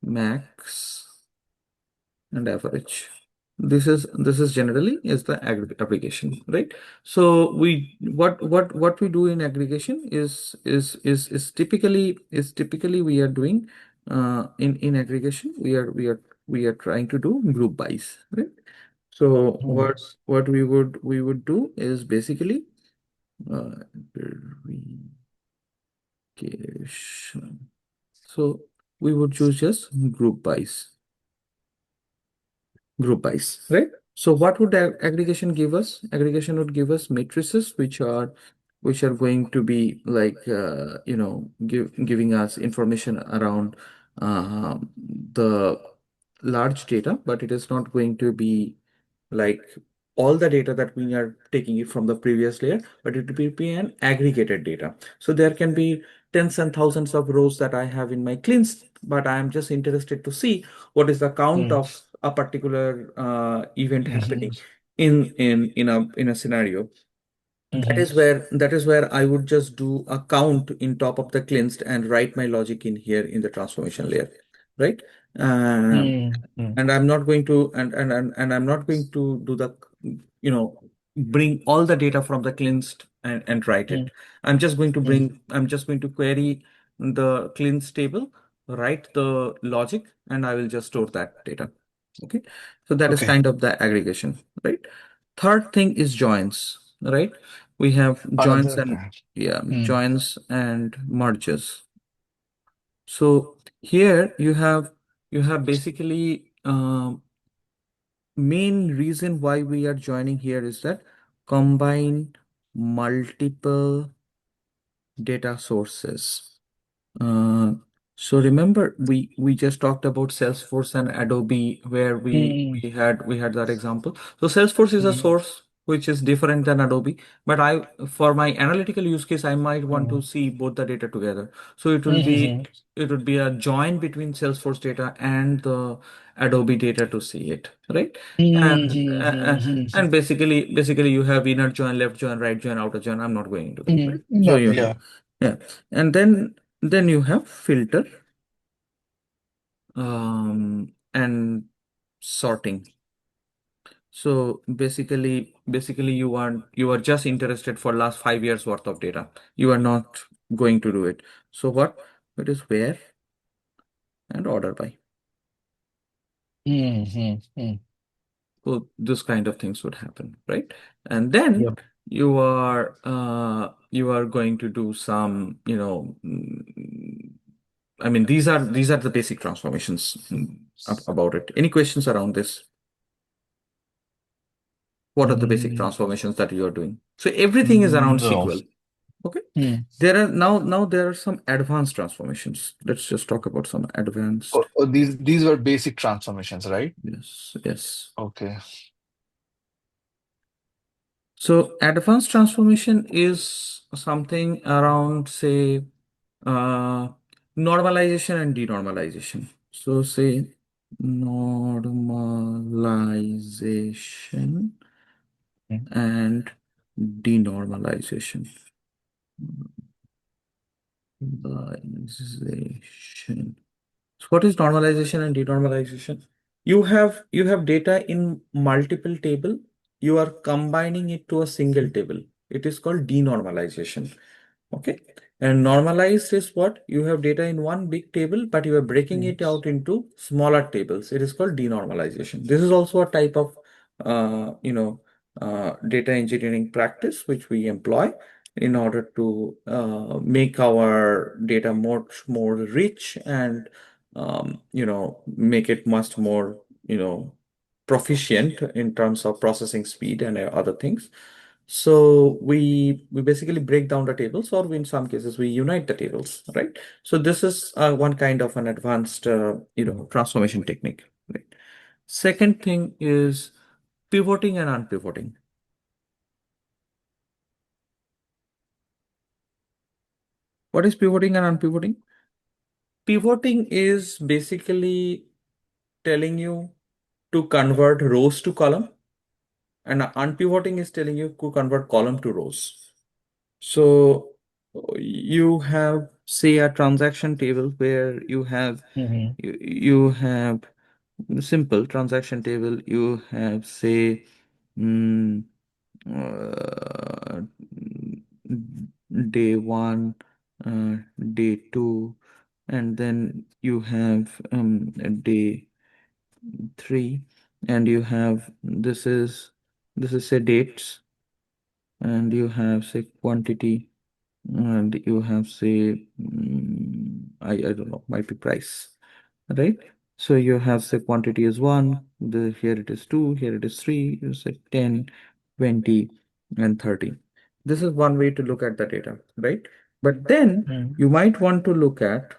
[SPEAKER 2] max, and average. This is generally is the aggregation, right? So what we do in aggregation is typically we are doing in aggregation we are trying to do group buys, right? So
[SPEAKER 3] Hmm.
[SPEAKER 2] what we would do is basically aggregation. So we would choose just group buys, right? So what would aggregation give us? Aggregation would give us matrices which are going to be like giving us information around the large data, but it is not going to be like all the data that we are taking it from the previous layer, but it will be an aggregated data. So there can be tens and thousands of rows that I have in my cleans, but I am just interested to see what is the count
[SPEAKER 3] Hmm.
[SPEAKER 2] of a particular event
[SPEAKER 3] Hmm.
[SPEAKER 2] happening. in a scenario,
[SPEAKER 3] Mm-hmm.
[SPEAKER 2] that is where I would just do a count in top of the cleansed and write my logic in here in the transformation layer, right? Um,
[SPEAKER 3] Mm-hmm.
[SPEAKER 2] and I'm not going to and I'm not going to do the bring all the data from the cleansed and write it. I'm just going to query the cleansed table, write the logic, and I will just store that data. Okay, so that is
[SPEAKER 3] Okay.
[SPEAKER 2] kind of the aggregation, right? Third thing is joins, right? We have joins
[SPEAKER 3] Another.
[SPEAKER 2] and yeah,
[SPEAKER 3] Mm.
[SPEAKER 2] joins and merges. So here you have basically main reason why we are joining here is that combine multiple data sources. Uh, so remember we just talked about Salesforce and Adobe where
[SPEAKER 3] Mm.
[SPEAKER 2] we had that example. So Salesforce is a
[SPEAKER 3] Mm.
[SPEAKER 2] source which is different than Adobe, but I for my analytical use case I might want to
[SPEAKER 3] Mm.
[SPEAKER 2] see both the data together. So
[SPEAKER 3] Mm-hmm.
[SPEAKER 2] it would be a join between Salesforce data and the Adobe data to see it, right? And
[SPEAKER 3] Mm-hmm.
[SPEAKER 2] basically you have inner join, left join, right join, outer join. I'm not going into that, right?
[SPEAKER 3] Mm.
[SPEAKER 2] So
[SPEAKER 3] No,
[SPEAKER 2] you have
[SPEAKER 3] yeah.
[SPEAKER 2] yeah, and then you have filter and sorting. So basically you are just interested for last 5 years worth of data. You are not going to do it. So what? It is where and order by.
[SPEAKER 3] Mm-hmm.
[SPEAKER 2] So this kind of things would happen, right? And then
[SPEAKER 3] Yep.
[SPEAKER 2] you are going to do some, I mean these are the basic transformations about it. Any questions around this? What are the basic
[SPEAKER 3] Mm.
[SPEAKER 2] transformations that you are doing? So everything is around
[SPEAKER 3] No.
[SPEAKER 2] SQL. Okay.
[SPEAKER 3] Mm.
[SPEAKER 2] Now there are some advanced transformations. Let's just talk about some advanced.
[SPEAKER 3] Oh, these were basic transformations, right?
[SPEAKER 2] Yes, yes.
[SPEAKER 3] Okay.
[SPEAKER 2] So advanced transformation is something around, say, uh, normalization and denormalization. So say normalization
[SPEAKER 3] Mm.
[SPEAKER 2] and denormalization. Normalization. So what is normalization and denormalization? You have data in multiple table. You are combining it to a single table. It is called denormalization. Okay. And normalized is what? You have data in one big table, but you are breaking
[SPEAKER 3] Mm.
[SPEAKER 2] it out into smaller tables. It is called denormalization. This is also a type of data engineering practice which we employ in order to make our data much more rich and make it much more proficient in terms of processing speed and other things. So we basically break down the tables, or in some cases we unite the tables, right? So this is one kind of an advanced transformation technique, right? Second thing is pivoting and unpivoting. What is pivoting and unpivoting? Pivoting is basically telling you to convert rows to column, and unpivoting is telling you to convert column to rows. So you have, say, a transaction table where
[SPEAKER 3] Mm-hmm.
[SPEAKER 2] you have simple transaction table. You have, say, mm, uh, day one, day two, and then you have day three, and you have this is say dates, and you have say quantity, and you have say I don't know, might be price, right? So you have say quantity is one, here it is two, here it is three, you say 10, 20, and 30. This is one way to look at the data, right? But then
[SPEAKER 3] Mm.
[SPEAKER 2] you might want to look at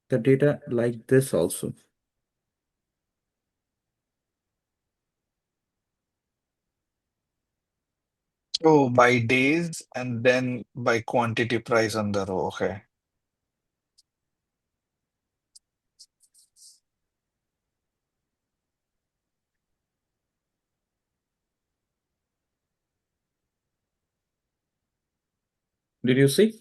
[SPEAKER 2] the data like this also.
[SPEAKER 3] Oh, by days and then by quantity price on the row. Okay.
[SPEAKER 2] Did you see?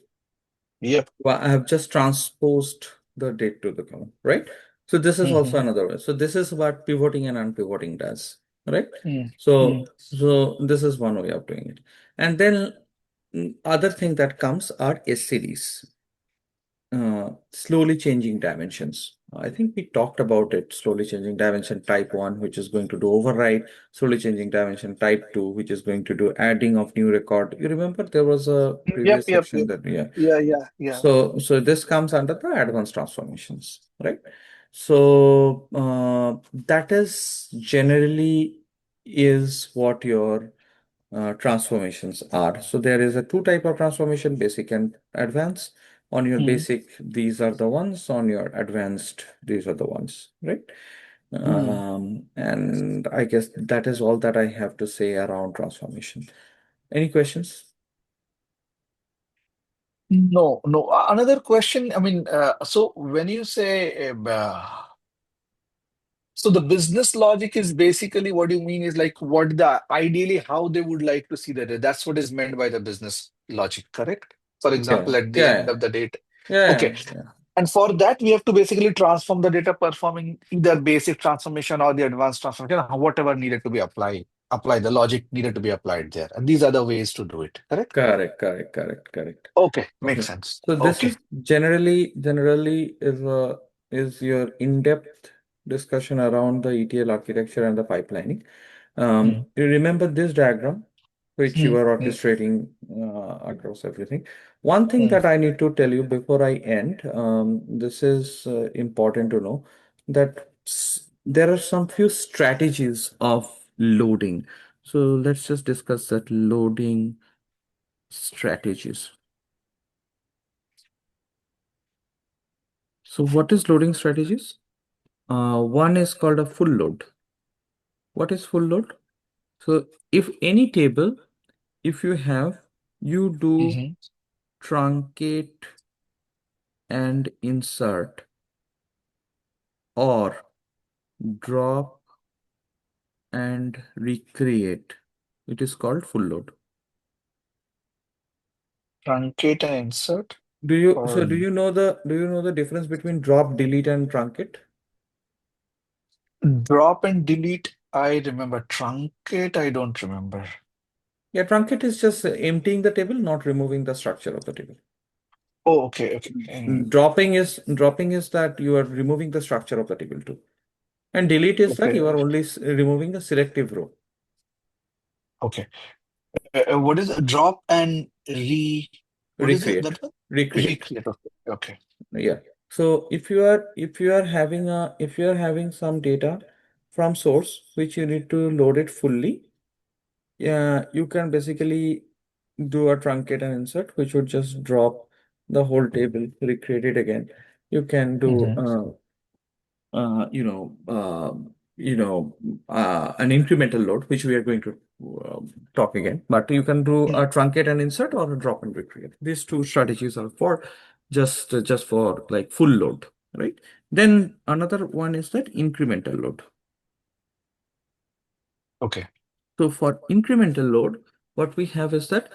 [SPEAKER 3] Yep.
[SPEAKER 2] Well, I have just transposed the date to the comma, right? So this is also
[SPEAKER 3] Mm-hmm.
[SPEAKER 2] another way. So this is what pivoting and unpivoting does, right?
[SPEAKER 3] Mm. Mm.
[SPEAKER 2] So this is one way of doing it. And then other thing that comes are SCDs, slowly changing dimensions. I think we talked about it, slowly changing dimension type 1, which is going to do override, slowly changing dimension type 2, which is going to do adding of new record. You remember there was a
[SPEAKER 3] Yep,
[SPEAKER 2] previous
[SPEAKER 3] yep,
[SPEAKER 2] section
[SPEAKER 3] yep.
[SPEAKER 2] that, yeah.
[SPEAKER 3] Yeah, yeah, yeah.
[SPEAKER 2] So this comes under the advanced transformations, right? So that is generally is what your transformations are. So there is a two type of transformation, basic and advanced. On your
[SPEAKER 3] Mm.
[SPEAKER 2] basic, these are the ones. On your advanced, these are the ones, right?
[SPEAKER 3] Mm.
[SPEAKER 2] And I guess that is all that I have to say around transformation. Any questions?
[SPEAKER 3] No, no. Another question. I mean, so when you say so the business logic is basically what you mean is like what the ideally how they would like to see the data. That's what is meant by the business logic, correct? For
[SPEAKER 2] Yeah,
[SPEAKER 3] example, at the end
[SPEAKER 2] yeah,
[SPEAKER 3] of the date.
[SPEAKER 2] yeah,
[SPEAKER 3] Okay.
[SPEAKER 2] yeah.
[SPEAKER 3] And for that, we have to basically transform the data performing either basic transformation or the advanced transformation, whatever needed to be applied, apply the logic needed to be applied there. And these are the ways to do it, correct?
[SPEAKER 2] Correct, correct, correct, correct.
[SPEAKER 3] Okay, makes
[SPEAKER 2] Okay.
[SPEAKER 3] sense.
[SPEAKER 2] So this
[SPEAKER 3] Okay.
[SPEAKER 2] is generally is your in-depth discussion around the ETL architecture and the pipelining.
[SPEAKER 3] Mm,
[SPEAKER 2] You remember this diagram, which you
[SPEAKER 3] mm,
[SPEAKER 2] are
[SPEAKER 3] mm,
[SPEAKER 2] orchestrating across everything. One thing
[SPEAKER 3] mm.
[SPEAKER 2] that I need to tell you before I end, this is important to know that there are some few strategies of loading. So let's just discuss that loading strategies. So what is loading strategies? One is called a full load. What is full load? So if any table, if you have, you do
[SPEAKER 3] Mhm.
[SPEAKER 2] truncate and insert or drop and recreate. It is called full load.
[SPEAKER 3] Truncate and insert
[SPEAKER 2] So
[SPEAKER 3] or
[SPEAKER 2] do you know the difference between drop, delete, and truncate?
[SPEAKER 3] drop and delete. I remember truncate. I don't remember.
[SPEAKER 2] Yeah, truncate is just emptying the table, not removing the structure of the table.
[SPEAKER 3] Oh, okay, okay.
[SPEAKER 2] Dropping is that you are removing the structure of the table too. And delete is that
[SPEAKER 3] Okay,
[SPEAKER 2] you are only removing the selective row.
[SPEAKER 3] okay. What is drop and re? What is it?
[SPEAKER 2] Recreate.
[SPEAKER 3] That one?
[SPEAKER 2] Recreate.
[SPEAKER 3] Recreate. Okay, okay.
[SPEAKER 2] Yeah. So if you are having some data from source which you need to load it fully, yeah, you can basically do a truncate and insert, which would just drop the whole table, recreate it again. You can do
[SPEAKER 3] Mhm.
[SPEAKER 2] uh, you know, uh, an incremental load, which we are going to talk again. But you can do
[SPEAKER 3] Mm.
[SPEAKER 2] a truncate and insert or a drop and recreate. These two strategies are for just for like full load, right? Then another one is that incremental load.
[SPEAKER 3] Okay,
[SPEAKER 2] So for incremental load, what we have is that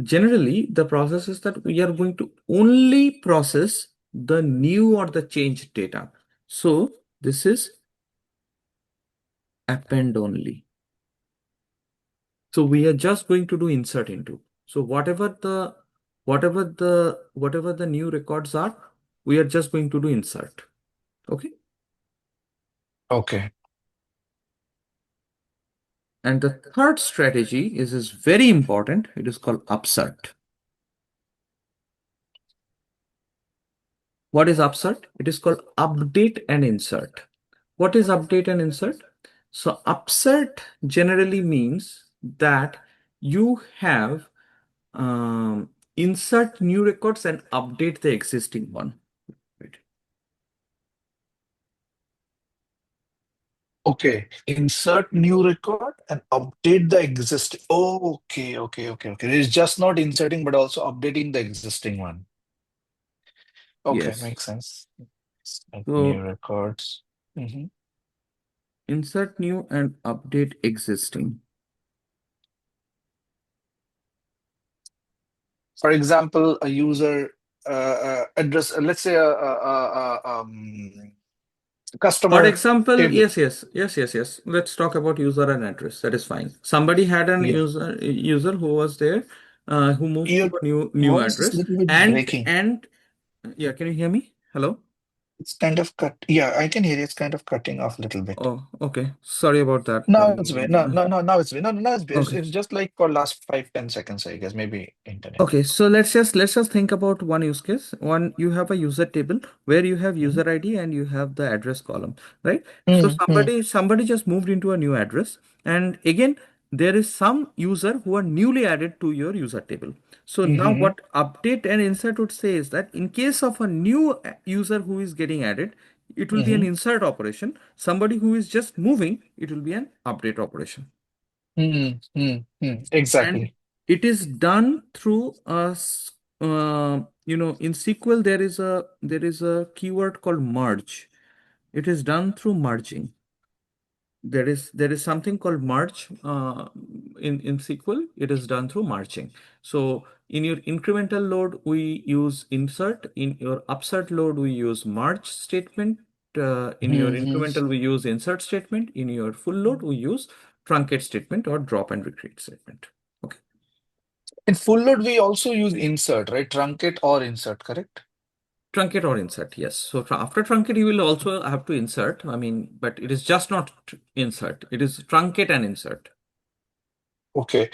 [SPEAKER 2] generally the process is that we are going to only process the new or the changed data. So this is append only. So we are just going to do insert into. So whatever the new records are, we are just going to do insert. Okay.
[SPEAKER 3] okay.
[SPEAKER 2] And the third strategy is very important. It is called upsert. What is upsert? It is called update and insert. What is update and insert? So upsert generally means that you have insert new records and update the existing one. Right.
[SPEAKER 3] Okay. Insert new record and update the existing. Oh, okay, okay, okay, okay. It's just not inserting, but also updating the existing one. Okay,
[SPEAKER 2] Yes.
[SPEAKER 3] makes sense. Insert new
[SPEAKER 2] So
[SPEAKER 3] records. Hmm.
[SPEAKER 2] insert new and update existing.
[SPEAKER 3] For example, a user address, let's say
[SPEAKER 2] For
[SPEAKER 3] customer
[SPEAKER 2] example,
[SPEAKER 3] table.
[SPEAKER 2] yes. Let's talk about user and address. That is fine. Somebody had an
[SPEAKER 3] Yeah.
[SPEAKER 2] user who was there, who moved to
[SPEAKER 3] Your
[SPEAKER 2] a new
[SPEAKER 3] voice is a
[SPEAKER 2] address,
[SPEAKER 3] little bit
[SPEAKER 2] and
[SPEAKER 3] breaking.
[SPEAKER 2] and yeah, can you hear me? Hello?
[SPEAKER 3] It's kind of cut. Yeah, I can hear you. It's kind of cutting off a little bit.
[SPEAKER 2] Oh, okay. Sorry about that.
[SPEAKER 3] No, it's way. No, no, no. Now it's way. No, no, it's,
[SPEAKER 2] Okay.
[SPEAKER 3] it's just like for last 5, 10 seconds, I guess. Maybe internet.
[SPEAKER 2] Okay, so let's just think about one use case. One, you have a user table where you have
[SPEAKER 3] Mhm.
[SPEAKER 2] user ID and you have the address column, right? So
[SPEAKER 3] Mm, mm,
[SPEAKER 2] somebody just moved into a new address, and again there is some user who are newly added to your user table. So now
[SPEAKER 3] mhm,
[SPEAKER 2] what update and insert would say is that in case of a new user who is getting added, it will be an
[SPEAKER 3] mhm,
[SPEAKER 2] insert operation. Somebody who is just moving, it will be an update operation. And
[SPEAKER 3] exactly.
[SPEAKER 2] it is done through in SQL there is a keyword called merge. It is done through merging. There is something called merge in SQL. It is done through merging. So in your incremental load, we use insert. In your upsert load, we use merge statement. In your
[SPEAKER 3] Mhm.
[SPEAKER 2] incremental, we use insert statement. In your full load, we use truncate statement or drop and recreate statement. Okay.
[SPEAKER 3] In full load, we also use insert, right? Truncate or insert, correct?
[SPEAKER 2] Truncate or insert, yes. So after truncate, you will also have to insert. I mean, but it is just not insert. It is truncate and insert.
[SPEAKER 3] Okay.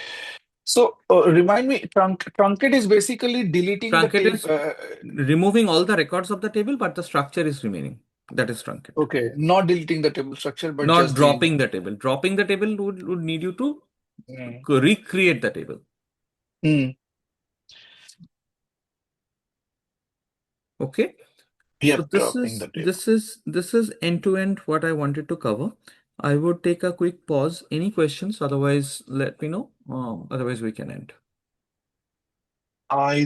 [SPEAKER 3] So remind me, truncate is basically deleting the
[SPEAKER 2] Truncate
[SPEAKER 3] table.
[SPEAKER 2] is removing all the records of the table, but the structure is remaining. That is truncate.
[SPEAKER 3] Okay, not deleting the table structure, but
[SPEAKER 2] Not
[SPEAKER 3] just the.
[SPEAKER 2] dropping the table. Dropping the table would need you to
[SPEAKER 3] Mm.
[SPEAKER 2] recreate the table.
[SPEAKER 3] Mm.
[SPEAKER 2] Okay. So
[SPEAKER 3] Yep, dropping the table.
[SPEAKER 2] this is end to end what I wanted to cover. I would take a quick pause. Any questions? Otherwise, let me know. Otherwise, we can end.
[SPEAKER 3] I